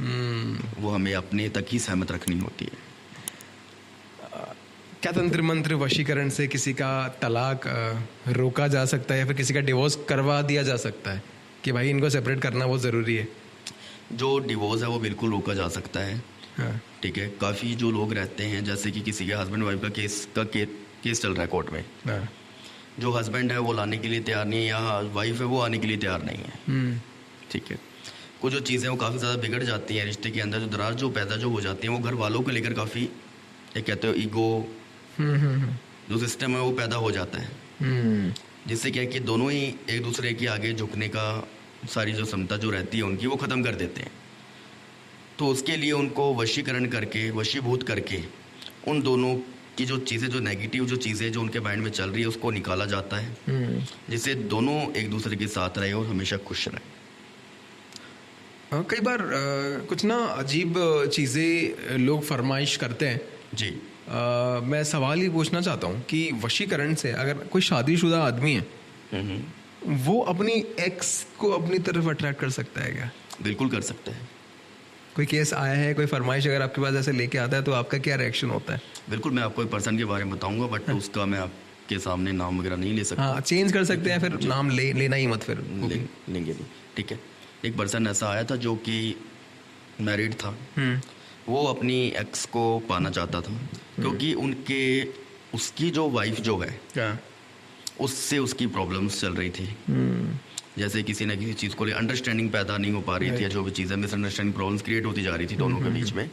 वो हमें अपने तक ही सहमत रखनी होती है। क्या तंत्र मंत्र वशीकरण से किसी का तलाक रोका जा सकता है या फिर किसी का डिवोर्स करवा दिया जा सकता है कि भाई इनको सेपरेट करना बहुत ज़रूरी है? जो डिवोर्स है वो बिल्कुल रोका जा सकता है, हाँ। ठीक है। काफ़ी जो लोग रहते हैं, जैसे कि किसी के हस्बैंड वाइफ का केस चल रहा है कोर्ट में, हाँ। जो हस्बैंड है वो लाने के लिए तैयार नहीं है, या वाइफ है वो आने के लिए तैयार नहीं है, ठीक है। कुछ जो चीज़ें वो काफ़ी ज़्यादा बिगड़ जाती हैं रिश्ते के अंदर, जो दरार जो पैदा जो हो जाती हैं वो घर वालों को लेकर काफ़ी, एक कहते हो ईगो जो सिस्टम है वो पैदा हो जाता है, जिससे क्या है कि दोनों ही एक दूसरे के आगे झुकने का सारी जो क्षमता जो रहती है उनकी वो ख़त्म कर देते हैं। तो उसके लिए उनको वशीकरण करके, वशीभूत करके उन दोनों की जो चीज़ें, जो नेगेटिव जो चीज़ें जो उनके माइंड में चल रही है उसको निकाला जाता है, जिससे दोनों एक दूसरे के साथ रहे और हमेशा खुश रहे। कई बार कुछ ना अजीब चीज़ें लोग फरमाइश करते हैं जी। मैं सवाल ही पूछना चाहता हूँ कि वशीकरण से अगर कोई शादीशुदा आदमी है वो अपनी एक्स को अपनी तरफ अट्रैक्ट कर सकता है क्या? बिल्कुल कर सकता है। कोई केस आया है, कोई फरमाइश अगर आपके पास ऐसे लेके आता है तो आपका क्या रिएक्शन होता है? बिल्कुल, मैं आपको एक पर्सन के बारे में बताऊंगा, बट उसका मैं आपके सामने नाम वगैरह नहीं ले सकता। हाँ, चेंज कर सकते हैं, फिर नाम लेना ही मत, फिर लेंगे नहीं, ठीक है। एक पर्सन ऐसा आया था जो कि मैरिड था, वो अपनी एक्स को पाना चाहता था क्योंकि उसकी जो वाइफ जो है उससे उसकी प्रॉब्लम्स चल रही थी, जैसे किसी ना किसी चीज़ को ले अंडरस्टैंडिंग पैदा नहीं हो पा रही थी, जो भी चीज़ें मिसअंडरस्टैंडिंग प्रॉब्लम्स क्रिएट होती जा रही थी दोनों के बीच में।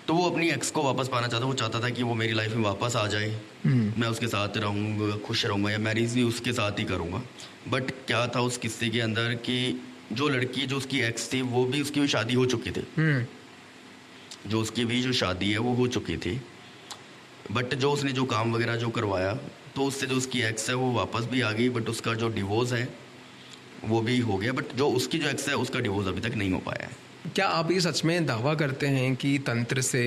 तो वो अपनी एक्स को वापस पाना चाहता, वो चाहता था कि वो मेरी लाइफ में वापस आ जाए, मैं उसके साथ रहूँगा, खुश रहूँगा, या मैरिज भी उसके साथ ही करूँगा। बट क्या था उस किस्से के अंदर कि जो लड़की जो उसकी एक्स थी वो भी उसकी भी शादी हो चुकी थी, जो उसकी भी जो शादी है वो हो चुकी थी, बट जो उसने जो काम वगैरह जो करवाया तो उससे जो उसकी एक्स है वो वापस भी आ गई, बट उसका जो डिवोर्स है वो भी हो गया, बट जो उसकी जो एक्स है उसका डिवोर्स अभी तक नहीं हो पाया है। क्या आप ये सच में दावा करते हैं कि तंत्र से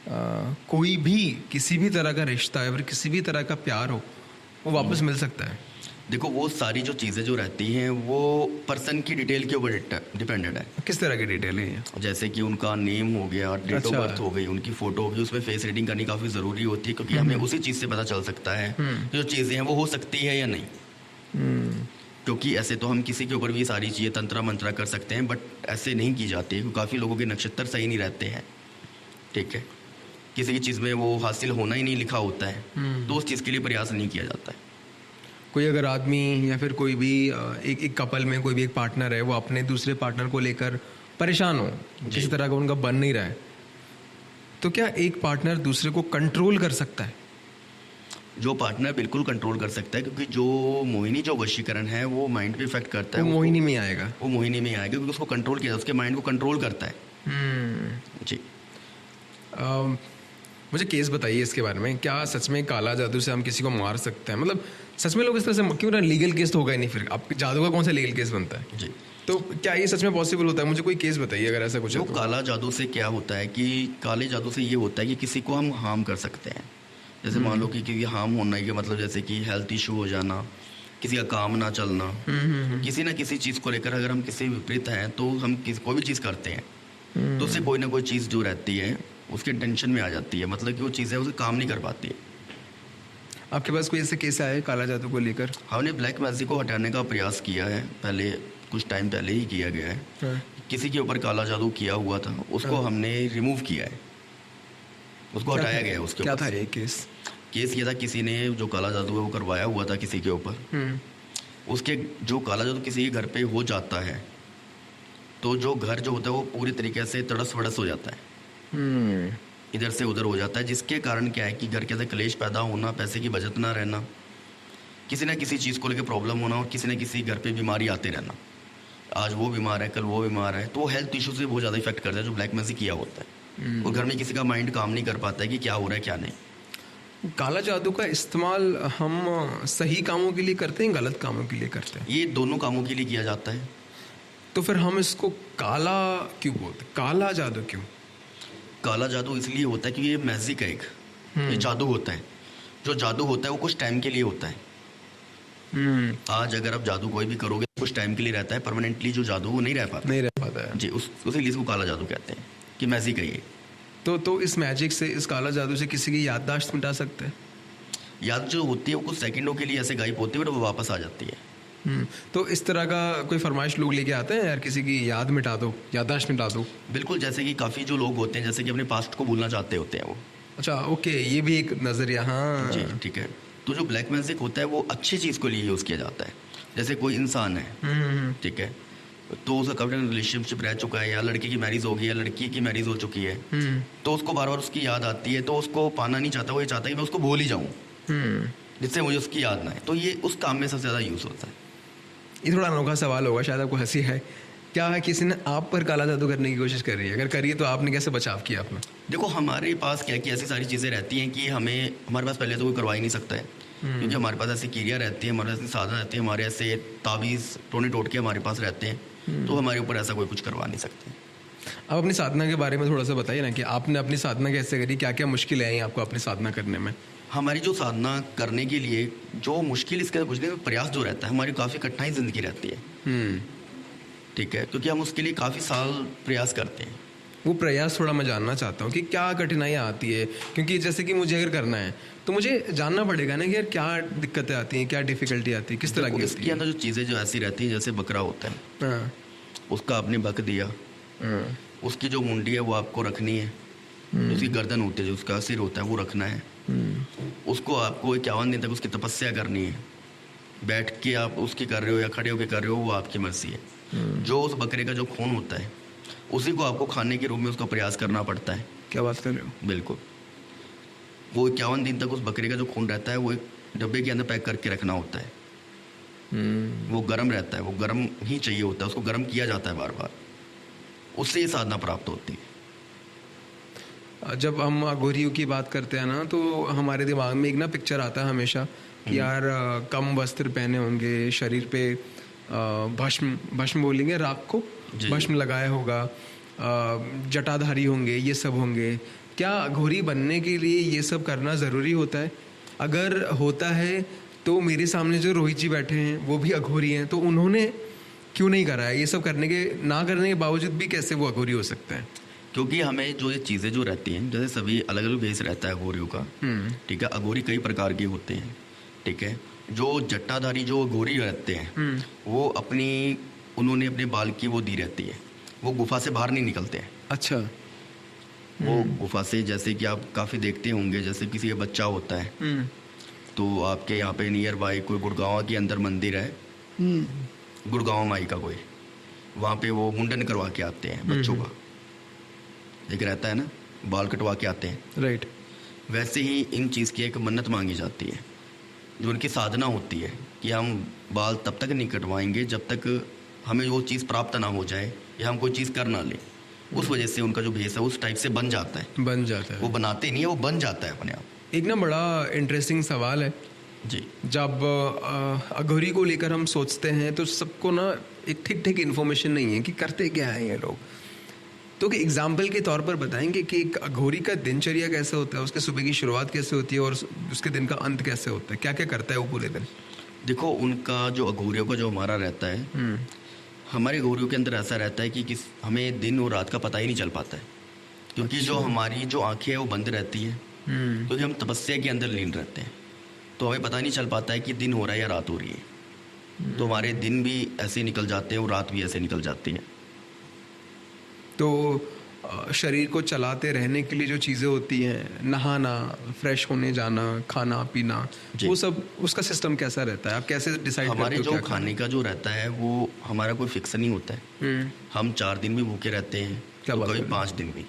कोई भी किसी भी तरह का रिश्ता है, फिर किसी भी तरह का प्यार हो, वो वापस मिल सकता है? देखो, वो सारी जो चीज़ें जो रहती हैं वो पर्सन की डिटेल के ऊपर डिपेंडेड है। किस तरह की डिटेल है? जैसे कि उनका नेम हो गया, डेट ऑफ बर्थ हो गई, उनकी फ़ोटो होगी, उसमें फेस रीडिंग करनी काफ़ी ज़रूरी होती है, क्योंकि हमें उसी चीज़ से पता चल सकता है कि जो चीज़ें हैं वो हो सकती है या नहीं। क्योंकि ऐसे तो हम किसी के ऊपर भी सारी चीज़ें तंत्रा मंत्रा कर सकते हैं, बट ऐसे नहीं की जाती है, क्योंकि काफ़ी लोगों के नक्षत्र सही नहीं रहते हैं, ठीक है। किसी की चीज़ में वो हासिल होना ही नहीं लिखा होता है, तो उस चीज़ के लिए प्रयास नहीं किया जाता है। कोई अगर आदमी या फिर कोई भी एक कपल में कोई भी एक पार्टनर है, वो अपने दूसरे पार्टनर को लेकर परेशान हो, किसी तरह का उनका बन नहीं रहा है, तो क्या एक पार्टनर दूसरे को कंट्रोल कर सकता है? जो पार्टनर बिल्कुल कंट्रोल कर सकता है, क्योंकि जो मोहिनी जो वशीकरण है वो माइंड पे इफेक्ट करता है। वो मोहिनी में आएगा, वो मोहिनी में आएगा, क्योंकि उसको कंट्रोल किया, उसके माइंड को कंट्रोल करता है। जी। मुझे केस बताइए इसके बारे में, क्या सच में काला जादू से हम किसी को मार सकते हैं? मतलब सच में लोग इस तरह से क्यों ना, लीगल केस तो होगा ही नहीं, फिर आप जादू का कौन सा लीगल केस बनता है? जी। तो क्या ये सच में पॉसिबल होता है? मुझे कोई केस बताइए अगर ऐसा कुछ है। तो काला जादू से क्या होता है कि काले जादू से ये होता है कि किसी को हम हार्म कर सकते हैं। जैसे मान लो कि हार्म होना के मतलब जैसे कि हेल्थ इशू हो जाना, किसी का काम ना चलना, किसी ना किसी चीज़ को लेकर अगर हम किसी विपरीत हैं तो हम कोई भी चीज़ करते हैं तो उससे कोई ना कोई चीज़ जो रहती है उसके टेंशन में आ जाती है, मतलब कि वो चीज़ें उसे काम नहीं कर पाती है। आपके पास कोई ऐसे केस आया है काला जादू को लेकर? हमने ब्लैक मैजिक को हटाने का प्रयास किया है, पहले कुछ टाइम पहले ही किया गया है। किसी के ऊपर काला जादू किया हुआ था, उसको हमने रिमूव किया है, उसको हटाया गया है। उसके क्या था ये केस? ये था, किसी ने जो काला जादू है वो करवाया हुआ था किसी के ऊपर। उसके जो काला जादू किसी के घर पे हो जाता है तो जो घर जो होता है वो पूरी तरीके से तड़स वड़स हो जाता है, इधर से उधर हो जाता है, जिसके कारण क्या है कि घर के अंदर क्लेश पैदा होना, पैसे की बचत ना रहना, किसी ना किसी चीज़ को लेकर प्रॉब्लम होना, और किसी ना किसी घर पे बीमारी आते रहना। आज वो बीमार है, कल वो बीमार है, तो वो हेल्थ इशू से बहुत ज़्यादा इफेक्ट करता है जो ब्लैक मैजिक किया होता है। और घर में किसी का माइंड काम नहीं कर पाता है कि क्या हो रहा है क्या नहीं। काला जादू का इस्तेमाल हम सही कामों के लिए करते हैं, गलत कामों के लिए करते हैं? ये दोनों कामों के लिए किया जाता है। तो फिर हम इसको काला क्यों बोलते? काला जादू क्यों? काला जादू इसलिए होता है कि ये मैजिक है, एक ये जादू होता है। जो जादू होता है वो कुछ टाइम के लिए होता है। आज अगर आप जादू कोई भी करोगे कुछ टाइम के लिए रहता है, परमानेंटली जो जादू वो नहीं रह पाता है जी। उसी लिए इसको काला जादू कहते हैं कि मैजिक है ये। तो इस मैजिक से, इस काला जादू से किसी की याददाश्त मिटा सकते हैं? याद जो होती है वो कुछ सेकंडों के लिए ऐसे गायब होती है, बट वो वापस आ जाती है। तो इस तरह का कोई फरमाइश लोग लेके आते हैं, यार किसी की याद मिटा दो, याददाश्त मिटा दो? बिल्कुल, जैसे कि काफ़ी जो लोग होते हैं जैसे कि अपने पास्ट को भूलना चाहते होते हैं वो। अच्छा, ओके, ये भी एक नज़रिया। हाँ जी, ठीक है। तो जो ब्लैक मैजिक होता है वो अच्छी चीज़ को लिए यूज़ किया जाता है। जैसे कोई इंसान है, ठीक है, तो उसका कभी रिलेशनशिप रह चुका है, या लड़के की मैरिज हो गई, या लड़की की मैरिज हो चुकी है, तो उसको बार बार उसकी याद आती है, तो उसको पाना नहीं चाहता, वो ये चाहता है कि मैं उसको भूल ही जाऊँ, जिससे मुझे उसकी याद ना आए। तो ये उस काम में सबसे ज़्यादा यूज़ होता है। ये थोड़ा अनोखा सवाल होगा, शायद आपको हंसी है। क्या है, किसी ने आप पर काला जादू करने की कोशिश कर रही है? अगर करिए तो आपने कैसे बचाव किया अपना? देखो, हमारे पास क्या कि ऐसी सारी चीज़ें रहती हैं कि हमारे पास पहले तो कोई करवा ही नहीं सकता है, क्योंकि हमारे पास ऐसी क्रिया रहती है, हमारे पास ऐसी साधन रहती है, हमारे ऐसे तावीज़ टोने टोटके हमारे पास रहते हैं, तो हमारे ऊपर ऐसा कोई कुछ करवा नहीं सकते। आप अपनी साधना के बारे में थोड़ा सा बताइए ना, कि आपने अपनी साधना कैसे करी, क्या क्या मुश्किलें आई आपको अपनी साधना करने में? हमारी जो साधना करने के लिए जो मुश्किल, इसके कुछ नहीं, प्रयास जो रहता है, हमारी काफ़ी कठिनाई ज़िंदगी रहती है, ठीक है, क्योंकि हम उसके लिए काफ़ी साल प्रयास करते हैं। वो प्रयास थोड़ा मैं जानना चाहता हूँ कि क्या कठिनाइयाँ आती है, क्योंकि जैसे कि मुझे अगर करना है तो मुझे जानना पड़ेगा ना कि यार क्या दिक्कतें आती हैं, क्या डिफ़िकल्टी आती है, किस तरह की? इसके अंदर जो चीज़ें जो ऐसी रहती हैं, जैसे बकरा होता है, उसका आपने बक दिया, उसकी जो मुंडी है वो आपको रखनी है, उसकी गर्दन होती है, जो उसका सिर होता है वो रखना है, उसको आपको 51 दिन तक उसकी तपस्या करनी है। बैठ के आप उसकी कर रहे हो या खड़े होकर कर रहे हो, वो आपकी मर्जी है। जो उस बकरे का जो खून होता है उसी को आपको खाने के रूप में उसका प्रयास करना पड़ता है। क्या बात कर रहे हो? बिल्कुल। वो 51 दिन तक उस बकरे का जो खून रहता है वो एक डब्बे के अंदर पैक करके रखना होता है। वो गर्म रहता है, वो गर्म ही चाहिए होता है, उसको गर्म किया जाता है बार बार, उससे ये साधना प्राप्त होती है। जब हम अघोरियों की बात करते हैं ना, तो हमारे दिमाग में एक ना पिक्चर आता है हमेशा कि यार कम वस्त्र पहने होंगे, शरीर पे भस्म बोलेंगे, राख को भस्म लगाया होगा, जटाधारी होंगे, ये सब होंगे। क्या अघोरी बनने के लिए ये सब करना ज़रूरी होता है? अगर होता है तो मेरे सामने जो रोहित जी बैठे हैं वो भी अघोरी हैं, तो उन्होंने क्यों नहीं करा है? ये सब करने के बावजूद भी कैसे वो अघोरी हो सकते हैं? क्योंकि हमें जो ये चीज़ें जो रहती हैं, जैसे सभी अलग अलग भेष रहता है अघोरियों का, ठीक है, अघोरी कई प्रकार के होते हैं, ठीक है। जो जट्टाधारी जो अघोरी रहते हैं वो उन्होंने अपने बाल की वो दी रहती है, वो गुफा से बाहर नहीं निकलते हैं। अच्छा। वो गुफा से, जैसे कि आप काफ़ी देखते होंगे, जैसे किसी का बच्चा होता है तो आपके यहाँ पे नियर बाई कोई गुड़गांव के अंदर मंदिर है, गुड़गांव माई का कोई, वहाँ पे वो मुंडन करवा के आते हैं बच्चों का, एक रहता है ना, बाल कटवा के आते हैं, राइट। वैसे ही इन चीज़ की एक मन्नत मांगी जाती है, जो उनकी साधना होती है कि हम बाल तब तक नहीं कटवाएंगे जब तक हमें वो चीज़ प्राप्त ना हो जाए या हम कोई चीज़ कर ना लें। उस वजह से उनका जो भेष है उस टाइप से बन जाता है। वो बनाते नहीं है, वो बन जाता है अपने आप। एक ना बड़ा इंटरेस्टिंग सवाल है जी। जब अघोरी को लेकर हम सोचते हैं तो सबको ना एक ठीक इन्फॉर्मेशन नहीं है कि करते क्या है ये लोग। तो कि एग्जाम्पल के तौर पर बताएंगे कि एक अघोरी का दिनचर्या कैसे होता है, उसके सुबह की शुरुआत कैसे होती है और उसके दिन का अंत कैसे होता है, क्या क्या करता है वो पूरे दिन? देखो, उनका जो अघोरियों का जो हमारा रहता है, हमारे अघोरियों के अंदर ऐसा रहता है कि हमें दिन और रात का पता ही नहीं चल पाता है, क्योंकि जो हमारी जो आंखें हैं वो बंद रहती हैं, क्योंकि हम तपस्या के अंदर लीन रहते हैं, तो हमें पता नहीं चल पाता है कि दिन हो रहा है या रात हो रही है। तो हमारे दिन भी ऐसे निकल जाते हैं और रात भी ऐसे निकल जाती है। तो शरीर को चलाते रहने के लिए जो चीज़ें होती हैं, नहाना, फ्रेश होने जाना, खाना पीना, वो सब, उसका सिस्टम कैसा रहता है? आप कैसे डिसाइड करते हो? हमारे जो खाने का जो रहता है वो हमारा कोई फिक्स नहीं होता है। हम 4 दिन भी भूखे रहते हैं, तो कभी 5 दिन भी,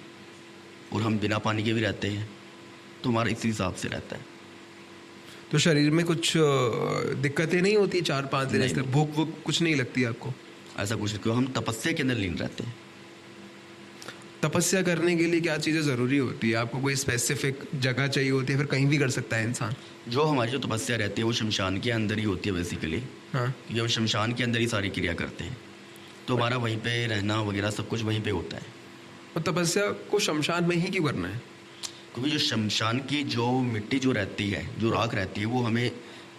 और हम बिना पानी के भी रहते हैं, तो हमारा इसी हिसाब से रहता है। तो शरीर में कुछ दिक्कतें नहीं होती 4-5 दिन ऐसे? भूख कुछ नहीं लगती आपको? ऐसा कुछ नहीं, हम तपस्या के अंदर लीन रहते हैं। तपस्या करने के लिए क्या चीज़ें ज़रूरी होती है? आपको कोई स्पेसिफिक जगह चाहिए होती है, फिर कहीं भी कर सकता है इंसान? जो हमारी जो तपस्या रहती है वो शमशान के अंदर ही होती है बेसिकली। हाँ, क्योंकि हम शमशान के अंदर ही सारी क्रिया करते हैं, तो हमारा वहीं पे रहना वगैरह सब कुछ वहीं पे होता है। और तपस्या को शमशान में ही क्यों करना है? क्योंकि जो शमशान की जो मिट्टी जो रहती है, जो राख रहती है, वो हमें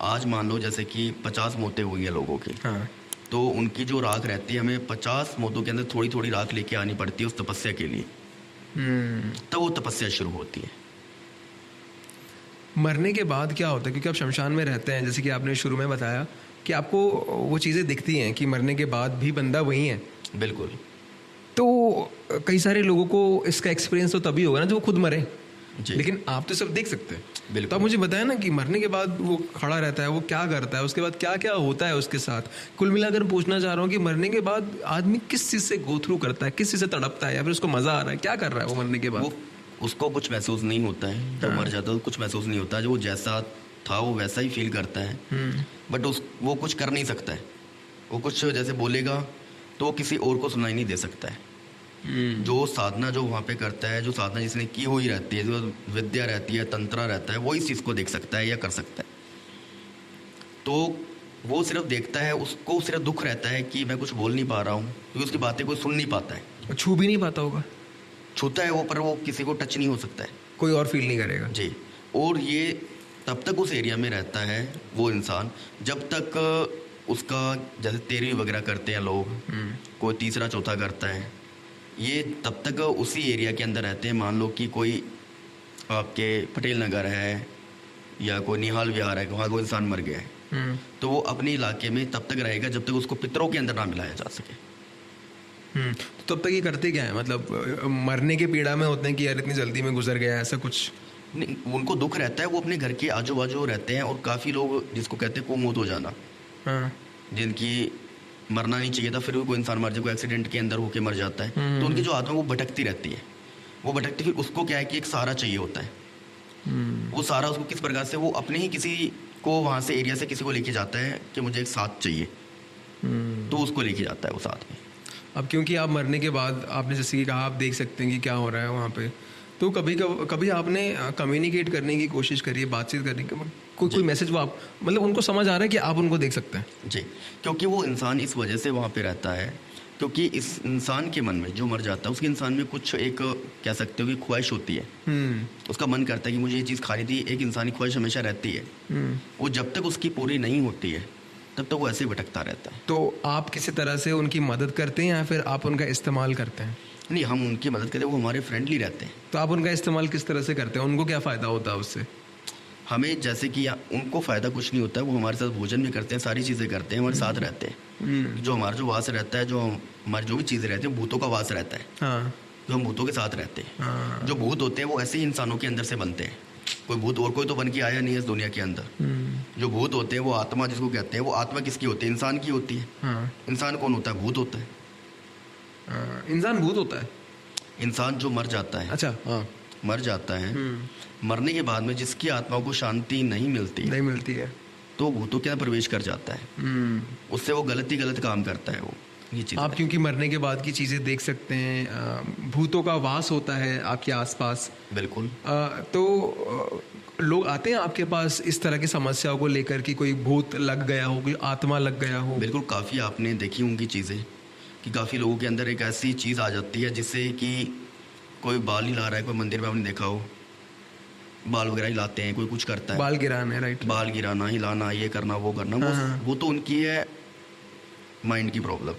आज मान लो जैसे कि 50 मौतें हुई हैं लोगों की, हाँ। तो उनकी जो राख रहती है हमें 50 मौतों के अंदर थोड़ी थोड़ी राख लेके आनी पड़ती है उस तपस्या के लिए, तब वो तपस्या शुरू होती है। मरने के बाद क्या होता है, क्योंकि आप शमशान में रहते हैं, जैसे कि आपने शुरू में बताया कि आपको वो चीज़ें दिखती हैं कि मरने के बाद भी बंदा वही है। बिल्कुल। तो कई सारे लोगों को इसका एक्सपीरियंस तो तभी होगा ना जो वो खुद मरे, लेकिन आप तो सब देख सकते हैं। बिल्कुल। तो आप मुझे बताया ना कि मरने के बाद वो खड़ा रहता है, वो क्या करता है, उसके बाद क्या क्या होता है उसके साथ। कुल मिलाकर पूछना चाह रहा हूँ कि मरने के बाद आदमी किस चीज़ से गो थ्रू करता है, किस चीज़ से तड़पता है, या फिर उसको मज़ा आ रहा है, क्या कर रहा है वो मरने के बाद? उसको कुछ महसूस नहीं होता है, जब मर जाता है तो कुछ महसूस नहीं होता है, जो वो जैसा था वो वैसा ही फील करता है, बट वो कुछ कर नहीं सकता है। वो कुछ जैसे बोलेगा तो वो किसी और को सुनाई नहीं दे सकता है। जो साधना जो वहाँ पे करता है, जो साधना जिसने की हुई रहती है, जो विद्या रहती है, तंत्रा रहता है, वो इस चीज़ को देख सकता है या कर सकता है। तो वो सिर्फ देखता है, उसको सिर्फ दुख रहता है कि मैं कुछ बोल नहीं पा रहा हूँ, क्योंकि उसकी बातें कोई सुन नहीं पाता है। छू भी नहीं पाता होगा। छूता है वो, पर वो किसी को टच नहीं हो सकता है, कोई और फील नहीं करेगा जी। और ये तब तक उस एरिया में रहता है वो इंसान जब तक उसका, जैसे 13वीं वगैरह करते हैं लोग, कोई तीसरा चौथा करता है, ये तब तक उसी एरिया के अंदर रहते हैं। मान लो कि कोई आपके पटेल नगर है या कोई निहाल विहार है, वहाँ कोई इंसान मर गया है, तो वो अपने इलाके में तब तक रहेगा जब तक उसको पितरों के अंदर ना मिलाया जा सके। तो तब तक ये करते क्या है, मतलब मरने के पीड़ा में होते हैं कि यार इतनी जल्दी में गुजर गया, ऐसा कुछ नहीं, उनको दुख रहता है, वो अपने घर के आजू बाजू रहते हैं। और काफ़ी लोग जिसको कहते हैं कोमोत हो जाना, जिनकी मरना नहीं चाहिए था, फिर भी कोई इंसान मर जाए, कोई एक्सीडेंट के अंदर होके मर जाता है, तो उनकी जो आत्मा वो भटकती रहती है। वो भटकती, फिर उसको क्या है कि एक सहारा चाहिए होता है। वो सहारा उसको किस प्रकार से, वो अपने ही किसी को वहाँ से एरिया से किसी को लेके जाता है कि मुझे एक साथ चाहिए, तो उसको लेके जाता है वो साथ में। अब क्योंकि आप मरने के बाद, आपने जैसे कि कहा, आप देख सकते हैं कि क्या हो रहा है वहाँ पे, तो कभी आपने कम्युनिकेट करने की कोशिश करी है, बातचीत करने की, कोई मैसेज वो आप, मतलब उनको समझ आ रहा है कि आप उनको देख सकते हैं? जी, क्योंकि वो इंसान इस वजह से वहाँ पे रहता है, क्योंकि इस इंसान के मन में जो मर जाता है, उसके इंसान में कुछ एक कह सकते हो कि ख्वाहिश होती है। उसका मन करता है कि मुझे ये चीज़ खानी थी। एक इंसानी ख्वाहिश हमेशा रहती है, वो जब तक उसकी पूरी नहीं होती है तब तक वो ऐसे ही भटकता रहता है। तो आप किसी तरह से उनकी मदद करते हैं या फिर आप उनका इस्तेमाल करते हैं? नहीं, हम उनकी मदद करते हैं, वो हमारे फ्रेंडली रहते हैं। तो आप उनका इस्तेमाल किस तरह से करते हैं? उनको क्या फ़ायदा होता है उससे? हमें जैसे कि उनको फ़ायदा कुछ नहीं होता है, वो हमारे साथ भोजन भी करते हैं, सारी चीज़ें करते हैं, हमारे साथ रहते हैं। जो हमारा जो वास रहता है, जो हमारी जो भी चीज़ें रहती हैं, भूतों का वास रहता है। हाँ। जो हम भूतों के साथ रहते हैं। हाँ। जो भूत होते हैं वो ऐसे ही इंसानों के अंदर से बनते हैं। कोई भूत और कोई तो बन के आया नहीं है इस दुनिया के अंदर। जो भूत होते हैं वो आत्मा जिसको कहते हैं, वो आत्मा किसकी होती है? इंसान की होती है। हाँ। इंसान कौन होता है? भूत होता है। इंसान भूत होता है? इंसान जो मर जाता है, अच्छा, हाँ, मर जाता है, मरने के बाद में जिसकी आत्मा को शांति नहीं मिलती है, तो भूतों के अंदर प्रवेश कर जाता है। उससे वो गलत काम करता है। वो ये चीज़ आप क्योंकि मरने के बाद की चीज़ें देख सकते हैं, भूतों का वास होता है आपके आसपास। बिल्कुल। तो लोग आते हैं आपके पास इस तरह की समस्याओं को लेकर कि कोई भूत लग गया हो, कोई आत्मा लग गया हो? बिल्कुल, काफ़ी आपने देखी होंगी चीज़ें कि काफ़ी लोगों के अंदर एक ऐसी चीज़ आ जाती है जिससे कि कोई बाल ही ला रहा है, कोई मंदिर में आपने देखा हो बाल वगैरह हिलाते हैं, कोई कुछ करता है, बाल गिराना है, राइट, बाल गिराना, हिलाना, ये करना, वो करना, वो तो उनकी है माइंड की प्रॉब्लम।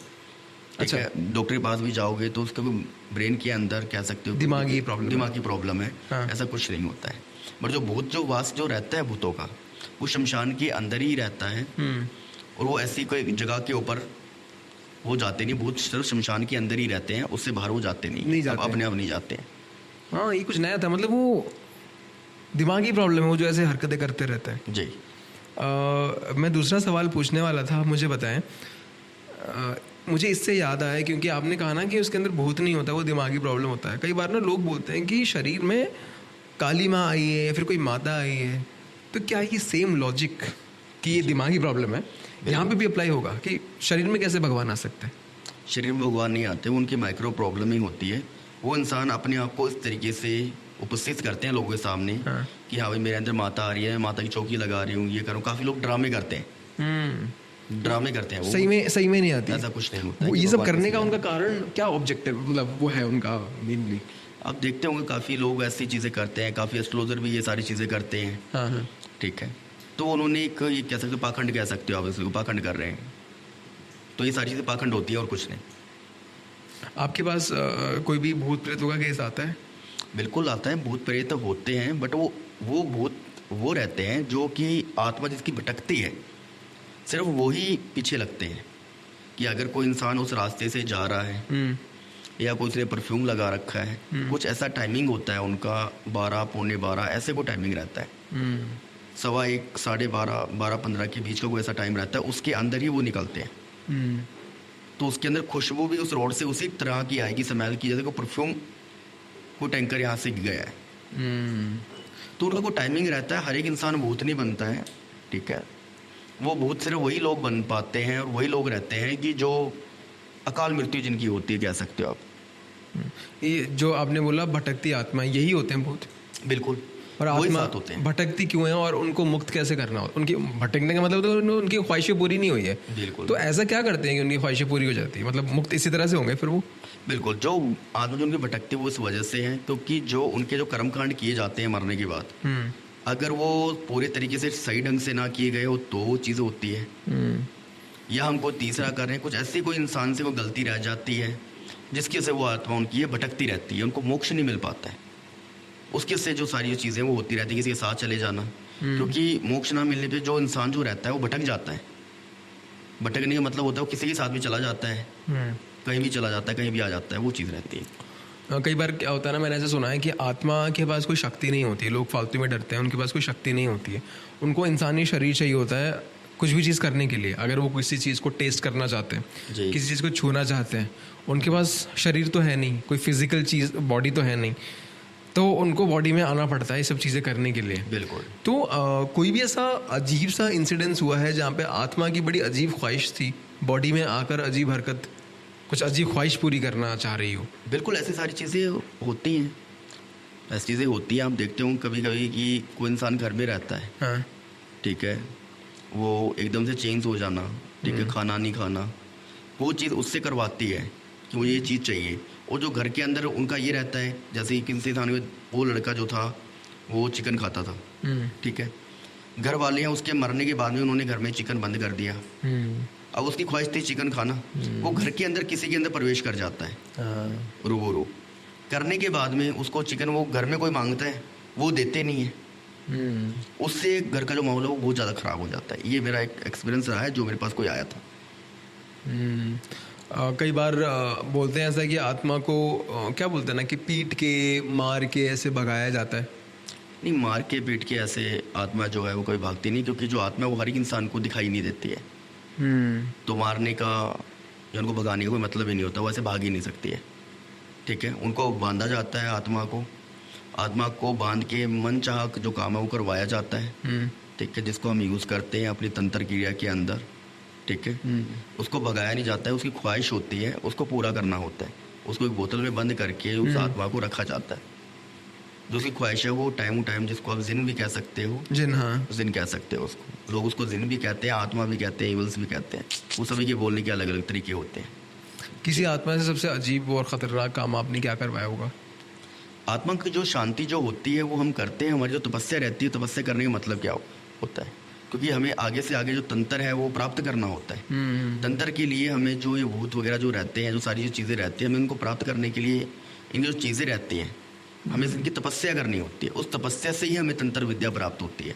अच्छा, डॉक्टर के पास भी जाओगे तो उसके ब्रेन के अंदर कह सकते हो दिमागी प्रॉब्लम है। हाँ। ऐसा कुछ नहीं होता है। बट जो भूत जो वास जो रहता है भूतों का, वो शमशान के अंदर ही रहता है। और वो ऐसी कोई जगह के ऊपर वो जाते नहीं, भूत सिर्फ शमशान के अंदर ही रहते हैं, उससे बाहर वो जाते नहीं जाते, अपने आप नहीं जाते हैं। हाँ, ये कुछ नया था, मतलब वो दिमागी प्रॉब्लम है, वो जो ऐसे हरकतें करते रहते हैं। जी। मैं दूसरा सवाल पूछने वाला था, मुझे बताएं। मुझे इससे याद आया क्योंकि आपने कहा ना कि उसके अंदर भूत नहीं होता, वो दिमागी प्रॉब्लम होता है। कई बार ना लोग बोलते हैं कि शरीर में काली माँ आई है या फिर कोई माता आई है, तो क्या ये सेम लॉजिक कि ये दिमागी प्रॉब्लम है यहाँ पे भी अप्लाई होगा कि शरीर में कैसे भगवान आ सकते हैं? शरीर में भगवान नहीं आते, वो उनकी माइक्रो प्रॉब्लम ही होती है। वो इंसान अपने आप को इस तरीके से उपस्थित करते हैं लोगों के सामने। हाँ। कि हाँ भाई मेरे अंदर माता आ रही है, माता की चौकी लगा रही हूँ, ये करूँ। काफ़ी लोग ड्रामे करते हैं, ड्रामे करते हैं, वो सही में नहीं आती, ऐसा कुछ नहीं होता। ये सब करने का उनका कारण क्या ऑब्जेक्टिव, मतलब वो है उनका मेनली? आप देखते होंगे काफ़ी लोग ऐसी चीज़ें करते हैं, काफ़ी एस्ट्रोलॉजर भी ये सारी चीज़ें करते हैं। हाँ। ठीक है, तो उन्होंने एक ये कह सकते हो पाखंड कह सकते हो आप, इसको पाखंड कर रहे हैं। तो ये सारी चीज़ें पाखंड होती है और कुछ नहीं। आपके पास कोई भी भूत प्रेत का केस आता है? बिल्कुल आता है, भूत प्रेत होते हैं, बट वो भूत वो रहते हैं जो कि आत्मा जिसकी भटकती है, सिर्फ वो ही पीछे लगते हैं। कि अगर कोई इंसान उस रास्ते से जा रहा है या कोई उसने परफ्यूम लगा रखा है, कुछ ऐसा टाइमिंग होता है उनका 12, पौने 12 ऐसे को टाइमिंग रहता है, 1:15, 12:30, 12:15 के बीच का कोई ऐसा टाइम रहता है, उसके अंदर ही वो निकलते हैं। तो उसके अंदर खुशबू भी उस रोड से उसी तरह की आएगी, स्मेल की, जैसे कोई परफ्यूम कोई टैंकर यहाँ से गया है। तो उनका कोई टाइमिंग रहता है। हर एक इंसान भूत नहीं बनता है, ठीक है। वो भूत सिर्फ वही लोग बन पाते हैं और वही लोग रहते हैं कि जो अकाल मृत्यु जिनकी होती है, कह सकते हो आप। ये जो आपने बोला भटकती आत्मा, यही होते हैं भूत? बिल्कुल। और आत्मा होते हैं। भटकती क्यों है और उनको मुक्त कैसे करना हो? उनकी भटकने का मतलब तो उनकी ख्वाहिशें पूरी नहीं हुई है। बिल्कुल। तो ऐसा क्या करते हैं कि उनकी ख्वाहिशें पूरी हो जाती है? मतलब मुक्त इसी तरह से होंगे फिर वो? बिल्कुल। जो आत्मा जो उनकी भटकती है वो इस वजह से है क्योंकि जो उनके जो कर्मकांड किए जाते हैं मरने के बाद, अगर वो पूरे तरीके से सही ढंग से ना किए गए हो तो वो चीज़ होती है। या हम कोई तीसरा कर रहे हैं, कुछ ऐसी कोई इंसान से कोई गलती रह जाती है जिसकी वजह से वो आत्मा उनकी भटकती रहती है, उनको मोक्ष नहीं मिल पाता है। उसके से जो सारी चीज़ें वो होती रहती है, किसी के साथ चले जाना, क्योंकि मोक्ष ना मिलने पे जो इंसान जो रहता है वो भटक जाता है। भटकने का मतलब होता है वो किसी के साथ भी चला जाता है, कहीं भी चला जाता है, कहीं भी आ जाता है, वो चीज़ रहती है। कई बार क्या होता है ना, मैंने ऐसा सुना है कि आत्मा के पास कोई शक्ति नहीं होती है। लोग फालतू में डरते हैं, उनके पास कोई शक्ति नहीं होती है। उनको इंसानी शरीर चाहिए होता है कुछ भी चीज़ करने के लिए। अगर वो किसी चीज़ को टेस्ट करना चाहते हैं, किसी चीज़ को छूना चाहते हैं, उनके पास शरीर तो है नहीं, कोई फिजिकल चीज़ बॉडी तो है नहीं, तो उनको बॉडी में आना पड़ता है ये सब चीज़ें करने के लिए। बिल्कुल। तो कोई भी ऐसा अजीब सा इंसिडेंस हुआ है जहाँ पे आत्मा की बड़ी अजीब ख्वाहिश थी, बॉडी में आकर अजीब हरकत, कुछ अजीब ख्वाहिश पूरी करना चाह रही हो? बिल्कुल, ऐसी सारी चीज़ें होती हैं, ऐसी चीज़ें होती हैं। आप देखते हो कभी कभी कि कोई इंसान घर में रहता है, हाँ, ठीक है, वो एकदम से चेंज हो जाना, ठीक है, खाना नहीं खाना, वो चीज़ उससे करवाती है कि मुझे ये चीज़ चाहिए। और जो घर के अंदर उनका ये रहता है, जैसे कि किसी थाने में वो लड़का जो था वो चिकन खाता था, ठीक है, घर वाले हैं उसके मरने के बाद में उन्होंने घर में चिकन बंद कर दिया। अब उसकी ख्वाहिश थी चिकन खाना, वो घर के अंदर किसी के अंदर प्रवेश कर जाता है, रो करने के बाद में उसको चिकन वो घर में कोई मांगता है, वो देते नहीं है, उससे घर का जो माहौल है वो बहुत ज़्यादा ख़राब हो जाता है। ये मेरा एक एक्सपीरियंस रहा है जो मेरे पास कोई आया था। कई बार बोलते हैं ऐसा कि आत्मा को क्या बोलते हैं ना कि पीट के मार के ऐसे भगाया जाता है। नहीं, मार के पीट के ऐसे आत्मा जो है वो कोई भागती नहीं, क्योंकि जो आत्मा है वो हर एक इंसान को दिखाई नहीं देती है। तो मारने का या उनको भगाने का कोई मतलब ही नहीं होता, वो ऐसे भाग ही नहीं सकती है, ठीक है। उनको बांधा जाता है, आत्मा को बांध के मन चाह जो काम है वो करवाया जाता है, ठीक है, जिसको हम यूज़ करते हैं अपनी तंत्र क्रिया के अंदर, ठीक है। उसको भगाया नहीं जाता है, उसकी ख्वाहिश होती है, उसको पूरा करना होता है। उसको एक बोतल में बंद करके उस आत्मा को रखा जाता है। जो उसकी ख्वाहिश है वो टाइम जिसको आप जिन भी कह सकते हो, जिन, हाँ, जिन कह सकते हो उसको, लोग उसको जिन भी कहते हैं, आत्मा भी कहते हैं, इवल्स भी कहते हैं। वो सभी के बोलने के अलग अलग तरीके होते हैं। किसी आत्मा से सबसे अजीब और ख़तरनाक काम आपने क्या करवाया होगा? आत्मा की जो शांति जो होती है वो हम करते हैं। हमारी जो तपस्या रहती है, तपस्या करने का मतलब क्या होता है, क्योंकि हमें आगे से आगे जो तंत्र है वो प्राप्त करना होता है। तंत्र के लिए हमें जो ये भूत वगैरह जो रहते हैं, जो सारी जो चीज़ें रहती हैं, हमें उनको प्राप्त करने के लिए इन जो चीज़ें रहती हैं हमें इनकी तपस्या करनी होती है। उस तपस्या से ही हमें तंत्र विद्या प्राप्त होती है।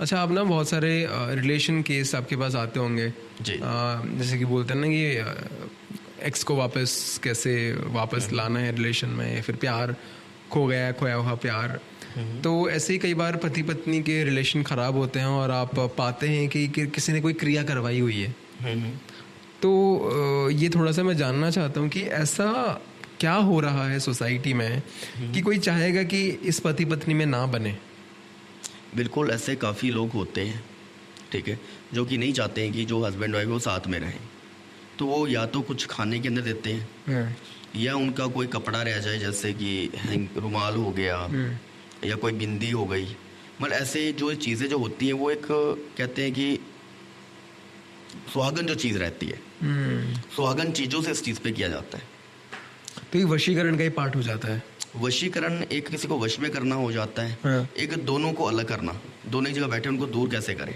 अच्छा, आप ना बहुत सारे रिलेशन केस आपके पास आते होंगे जी। जैसे कि बोलते हैं ना कि एक्स को कैसे वापस लाना है रिलेशन में, या फिर प्यार खो गया, खोया हुआ प्यार। तो ऐसे ही कई बार पति पत्नी के रिलेशन ख़राब होते हैं और आप पाते हैं कि किसी ने कोई क्रिया करवाई हुई है। तो ये थोड़ा सा मैं जानना चाहता हूँ कि ऐसा क्या हो रहा है सोसाइटी में कि कोई चाहेगा कि इस पति पत्नी में ना बने? बिल्कुल, ऐसे काफ़ी लोग होते हैं, ठीक है, जो कि नहीं चाहते हैं कि जो हस्बैंड वाइफ वो साथ में रहें। तो वो या तो कुछ खाने के अंदर देते हैं, या उनका कोई कपड़ा रह जाए, जैसे कि रुमाल हो गया या कोई बिंदी हो गई, मतलब ऐसे जो चीज़ें जो होती हैं वो एक कहते हैं कि सुहागन जो चीज़ रहती है, सुहागन चीज़ों से इस चीज़ पे किया जाता है। तो ये वशीकरण का ही पार्ट हो जाता है। वशीकरण एक किसी को वश में करना हो जाता है। हाँ। एक दोनों को अलग करना, दोनों एक जगह बैठे उनको दूर कैसे करें।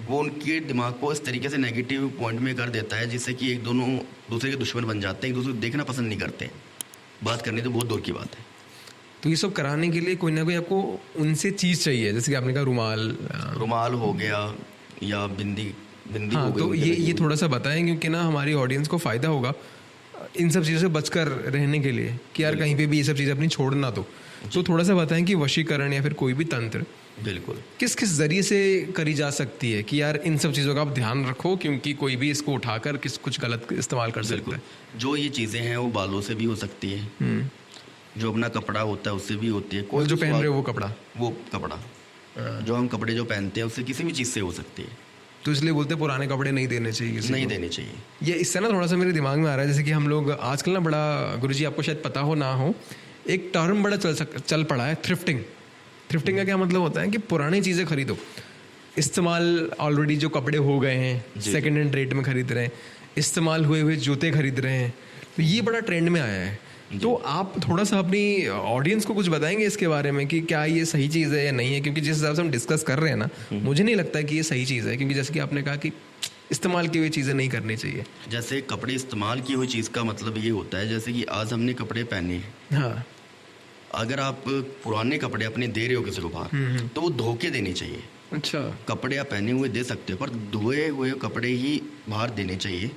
वो उनके दिमाग को इस तरीके से नेगेटिव पॉइंट में कर देता है जिससे कि एक दोनों दूसरे के दुश्मन बन जाते हैं, एक दूसरे को देखना पसंद नहीं करते, बात करनी तो बहुत दूर की बात है। तो ये सब कराने के लिए कोई ना कोई आपको उनसे चीज़ चाहिए, जैसे कि आपने कहा रुमाल हो गया या बिंदी हाँ, हो गई। तो ये थोड़ा सा बताएं, क्योंकि ना हमारी ऑडियंस को फ़ायदा होगा इन सब चीज़ों से बचकर रहने के लिए, कि यार कहीं पे भी ये सब चीज़ें अपनी छोड़ना। तो थोड़ा सा बताएं कि वशीकरण या फिर कोई भी तंत्र बिल्कुल किस किस जरिए से करी जा सकती है, कि यार इन सब चीज़ों का आप ध्यान रखो, क्योंकि कोई भी इसको उठाकर कुछ गलत इस्तेमाल कर सकता है। जो ये चीज़ें हैं वो बालों से भी हो सकती है, जो अपना कपड़ा होता है उससे भी होती है, कोई जो पहन रहे हो वो कपड़ा जो हम कपड़े जो पहनते हैं उससे किसी भी चीज़ से हो सकती है। तो इसलिए बोलते हैं पुराने कपड़े नहीं देने चाहिए किसी नहीं को। देने चाहिए। ये इससे ना थोड़ा सा मेरे दिमाग में आ रहा है, जैसे कि हम लोग आजकल ना बड़ा, गुरुजी आपको शायद पता हो ना हो, एक टर्म बड़ा चल पड़ा है, थ्रिफ्टिंग का क्या मतलब होता है कि पुरानी चीज़ें खरीदो, इस्तेमाल ऑलरेडी जो कपड़े हो गए हैं सेकेंड हैंड रेट में खरीद रहे हैं, इस्तेमाल हुए हुए जूते खरीद रहे हैं, तो ये बड़ा ट्रेंड में आया है। तो आप थोड़ा सा अपनी ऑडियंस को कुछ बताएंगे इसके बारे में कि क्या ये सही चीज़ है या नहीं है, क्योंकि जिस हिसाब से हम डिस्कस कर रहे हैं ना, मुझे नहीं लगता कि ये सही चीज़ है, क्योंकि जैसे कि आपने कहा कि इस्तेमाल की हुई चीज़ें नहीं करनी चाहिए। जैसे कपड़े इस्तेमाल की हुई चीज़ का मतलब ये होता है, जैसे कि आज हमने कपड़े पहने हैं, हाँ, अगर आप पुराने कपड़े अपने दे रहे हो किसी को बाहर, तो वो धो के देने चाहिए। अच्छा, कपड़े आप पहने हुए दे सकते हो, पर धोए हुए कपड़े ही बाहर देने चाहिए।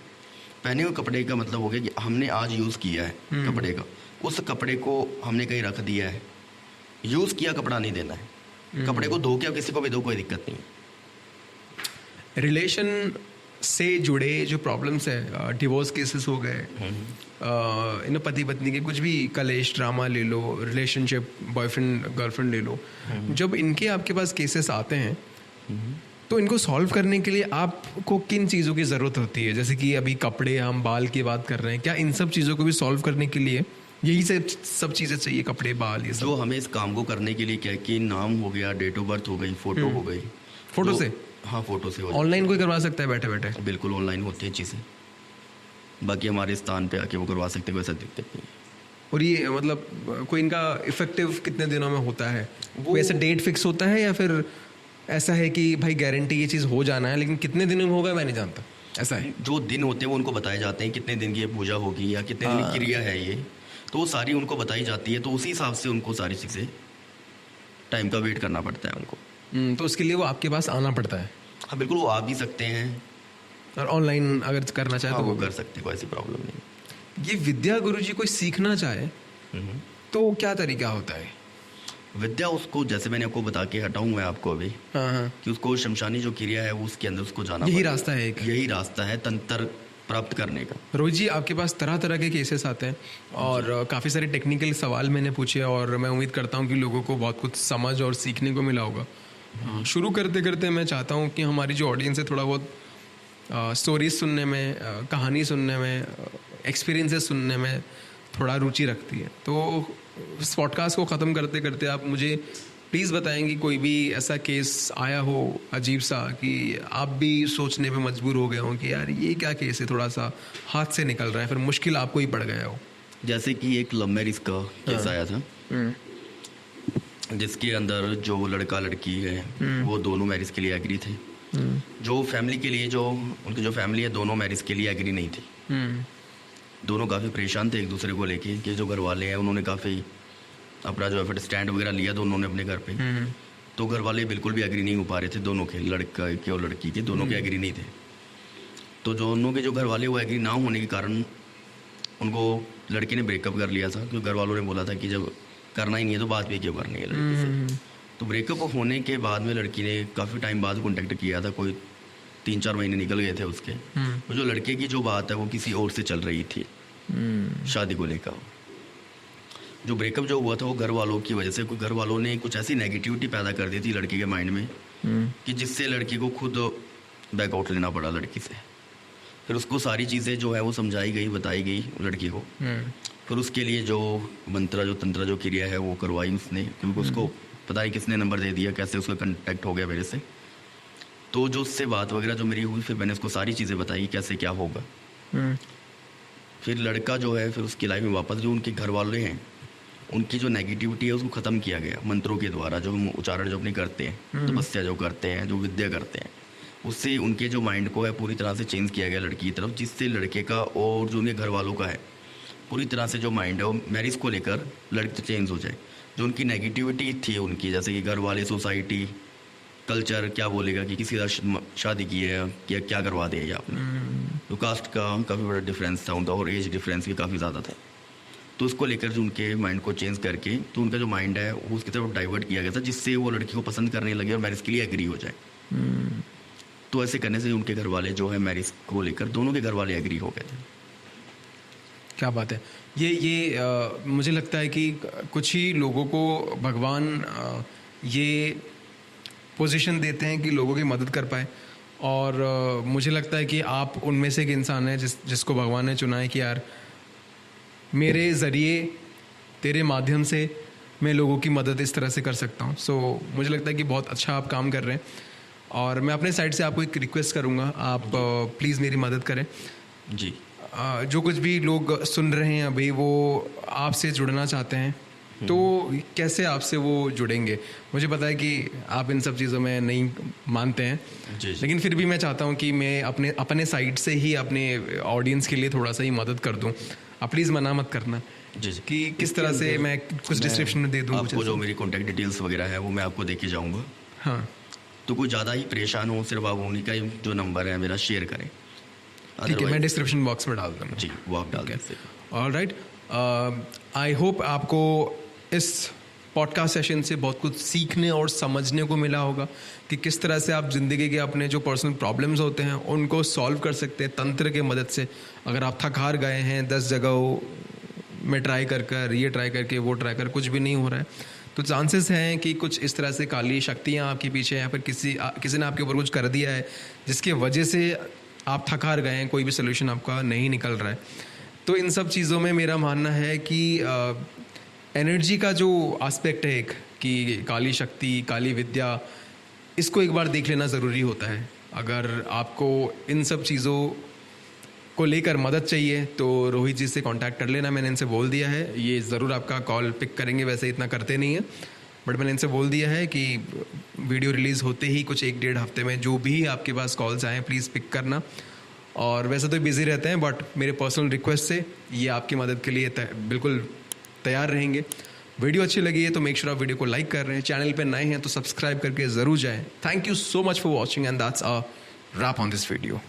पहने हुए कपड़े का मतलब हो गया कि हमने आज यूज़ किया है कपड़े का, उस कपड़े को हमने कहीं रख दिया है, यूज़ किया कपड़ा नहीं देना है। कपड़े को धो के किसी को भी दो, कोई दिक्कत नहीं है। रिलेशन से जुड़े जो प्रॉब्लम्स है, डिवोर्स केसेस हो गए, इन पति पत्नी के कुछ भी कलेश ड्रामा ले लो, रिलेशनशिप बॉयफ्रेंड गर्लफ्रेंड ले लो, जब इनके आपके पास केसेस आते हैं तो इनको सॉल्व करने के लिए आपको किन चीज़ों की ज़रूरत होती है? जैसे कि अभी कपड़े, हम बाल की बात कर रहे हैं, क्या इन सब चीज़ों को भी सॉल्व करने के लिए यही सब चीज़ें चाहिए, कपड़े बाल ये सब? जो हमें इस काम को करने के लिए क्या है कि नाम हो गया, डेट ऑफ बर्थ हो गई, फ़ोटो हो गई। फोटो से? हाँ, फोटो से। ऑनलाइन कोई करवा सकता है बैठे बैठे? बिल्कुल ऑनलाइन होती है चीज़ें, बाकी हमारे स्थान पे आके वो करवा सकते हैं, कोई ऐसा दिक्कत नहीं है। और ये मतलब कोई इनका इफेक्टिव कितने दिनों में होता है? कोई ऐसा डेट फिक्स होता है या फिर ऐसा है कि भाई गारंटी ये चीज़ हो जाना है, लेकिन कितने दिन में होगा मैं नहीं जानता, ऐसा है? जो दिन होते हैं वो उनको बताए जाते हैं, कितने दिन की ये पूजा होगी या कितने दिन की क्रिया है ये, तो वो सारी उनको बताई जाती है। तो उसी हिसाब से उनको सारी चीज़ें टाइम का वेट करना पड़ता है उनको। तो उसके लिए वो आपके पास आना पड़ता है? हाँ बिल्कुल, वो आ भी सकते हैं, और ऑनलाइन अगर करना चाहे हाँ, तो वो कर सकते हैं, कोई ऐसी प्रॉब्लम नहीं। ये विद्या गुरुजी कोई सीखना चाहे तो क्या तरीका होता है? विद्या उसको, जैसे मैंने आपको बता के हटाऊँ मैं आपको अभी, हाँ, कि उसको शमशानी जो क्रिया है वो उसके अंदर उसको जाना यही पड़ता रास्ता है एक? यही रास्ता है तंत्र प्राप्त करने का। रोहित जी, आपके पास तरह तरह के केसेस आते हैं और काफ़ी सारे टेक्निकल सवाल मैंने पूछे, और मैं उम्मीद करता हूँ कि लोगों को बहुत कुछ समझ और सीखने को मिला होगा। शुरू करते करते मैं चाहता हूँ कि हमारी जो ऑडियंस है थोड़ा बहुत स्टोरीज सुनने में, कहानी सुनने में, एक्सपीरियंसेस सुनने में थोड़ा रुचि रखती है। तो इस पॉडकास्ट को ख़त्म करते करते आप मुझे प्लीज़ बताएंगे कोई भी ऐसा केस आया हो अजीब सा कि आप भी सोचने पे मजबूर हो गए हो कि यार ये क्या केस है, थोड़ा सा हाथ से निकल रहा है, फिर मुश्किल आपको ही पड़ गया हो? जैसे कि एक लव मैरिज का केस आया था, जिसके अंदर जो लड़का लड़की है वो दोनों मैरिज के लिए एग्री थे। जो फैमिली के लिए, जो उनकी जो फैमिली है, दोनों मैरिज के लिए एग्री नहीं थी। दोनों काफ़ी परेशान थे एक दूसरे को लेके, कि जो घर वाले हैं उन्होंने काफ़ी अपना जो है स्टैंड वगैरह लिया दोनों ने अपने घर पे, तो घर वाले बिल्कुल भी एग्री नहीं हो पा रहे थे, दोनों के, लड़का के और लड़की के, दोनों के एग्री नहीं थे। तो दोनों के जो घर वाले वो एग्री ना होने के कारण उनको लड़के ने ब्रेकअप कर लिया था, क्योंकि घर वालों ने बोला था कि जब करना ही नहीं है तो बात भी क्यों करनी है लड़की से। तो ब्रेकअप होने के बाद में लड़की ने काफ़ी टाइम बाद कॉन्टेक्ट किया था, कोई 3-4 महीने निकल गए थे उसके। तो जो लड़के की जो बात है वो किसी और से चल रही थी, शादी को लेकर। जो ब्रेकअप जो हुआ था वो घर वालों की वजह से, घर वालों ने कुछ ऐसी नेगेटिविटी पैदा कर दी थी लड़की के माइंड में, कि जिससे लड़की को खुद बैकआउट लेना पड़ा लड़की से। फिर उसको सारी चीज़ें जो है वो समझाई गई, बताई गई लड़की को। फिर उसके लिए जो मंत्र, जो तंत्र, जो क्रिया है वो करवाई उसने, क्योंकि उसको पता ही किसने नंबर दे दिया, कैसे उसका कॉन्टैक्ट हो गया मेरे से। तो जो उससे बात वगैरह जो मेरी हुई, फिर मैंने उसको सारी चीज़ें बताई कैसे क्या होगा। फिर लड़का जो है फिर उसकी लाइफ में वापस जो उनके घर वाले हैं उनकी जो नेगेटिविटी है उसको ख़त्म किया गया मंत्रों के द्वारा, जो उच्चारण जो अपने करते हैं, तपस्या जो करते हैं, जो विद्या करते हैं, उससे उनके जो माइंड को है पूरी तरह से चेंज किया गया लड़की की तरफ, जिससे लड़के का और जो उनके घर वालों का है पूरी तरह से जो माइंड है वो मैरिज को लेकर लड़के चेंज हो जाए। जो उनकी नेगेटिविटी थी उनकी, जैसे कि घर वाले, सोसाइटी, कल्चर क्या बोलेगा कि किसी का शादी की है क्या करवा दिया ये आपने, तो कास्ट का काफ़ी बड़ा डिफरेंस था उनका और एज डिफरेंस भी काफ़ी ज़्यादा था। तो उसको लेकर जो उनके माइंड को चेंज करके तो उनका जो माइंड है वो उसकी तरफ डाइवर्ट किया गया था, जिससे वो लड़की को पसंद करने लगे और मैरिज के लिए एग्री हो जाए। तो ऐसे करने से उनके घर वाले जो है मैरिज को लेकर दोनों के घर वाले एग्री हो गए थे। क्या बात है। ये मुझे लगता है कि कुछ ही लोगों को भगवान ये पोजीशन देते हैं कि लोगों की मदद कर पाए, और मुझे लगता है कि आप उनमें से एक इंसान है जिसको भगवान ने चुना है कि यार मेरे ज़रिए, तेरे माध्यम से मैं लोगों की मदद इस तरह से कर सकता हूँ। सो मुझे लगता है कि बहुत अच्छा आप काम कर रहे हैं, और मैं अपने साइड से आपको एक रिक्वेस्ट करूँगा, आप प्लीज़ मेरी मदद करें जी। जो कुछ भी लोग सुन रहे हैं अभी वो आपसे जुड़ना चाहते हैं, तो कैसे आपसे वो जुड़ेंगे? मुझे पता है कि आप इन सब चीज़ों में नहीं मानते हैं जी। लेकिन फिर भी मैं चाहता हूँ कि मैं अपने साइड से ही अपने ऑडियंस के लिए थोड़ा सा ही मदद कर दूँ। आप प्लीज़ मना मत करना जी कि किस तरह से मैं कुछ डिस्क्रिप्शन में दे दूँ। आपको जो मेरी कॉन्टैक्ट डिटेल्स वगैरह है वो मैं आपको दे के जाऊँगा। हाँ, तो कोई ज़्यादा ही परेशान हो सिर्फ आप उन्हीं का ही जो नंबर है मेरा शेयर करें। ठीक है, मैं डिस्क्रिप्शन बॉक्स में डाल दूँगा। जी, वो आप डाल दें। ऑलराइट, आई होप आपको इस पॉडकास्ट सेशन से बहुत कुछ सीखने और समझने को मिला होगा कि किस तरह से आप ज़िंदगी के अपने जो पर्सनल प्रॉब्लम्स होते हैं उनको सॉल्व कर सकते हैं तंत्र के मदद से। अगर आप थक हार गए हैं 10 जगहों में ट्राई कर ये ट्राई करके वो ट्राई कर कुछ भी नहीं हो रहा है, तो चांसेस हैं कि कुछ इस तरह से काली शक्तियाँ आपके पीछे, या फिर किसी ने आपके ऊपर कुछ कर दिया है जिसके वजह से आप थक हार गए हैं, कोई भी सोल्यूशन आपका नहीं निकल रहा है। तो इन सब चीज़ों में मेरा मानना है कि एनर्जी का जो एस्पेक्ट है एक, कि काली शक्ति, काली विद्या, इसको एक बार देख लेना ज़रूरी होता है। अगर आपको इन सब चीज़ों को लेकर मदद चाहिए तो रोहित जी से कांटेक्ट कर लेना, मैंने इनसे बोल दिया है। ये ज़रूर आपका कॉल पिक करेंगे, वैसे इतना करते नहीं है, बट मैंने इनसे बोल दिया है कि वीडियो रिलीज़ होते ही कुछ 1-1.5 हफ्ते में जो भी आपके पास कॉल्स आएँ प्लीज़ पिक करना। और वैसे तो बिज़ी रहते हैं, बट मेरे पर्सनल रिक्वेस्ट से ये आपकी मदद के लिए बिल्कुल तैयार रहेंगे। वीडियो अच्छी लगी है तो मेक श्योर आप वीडियो को लाइक कर रहे हैं, चैनल पे नए हैं तो सब्सक्राइब करके ज़रूर जाएं। Thank you so much for watching and that's a wrap on this video.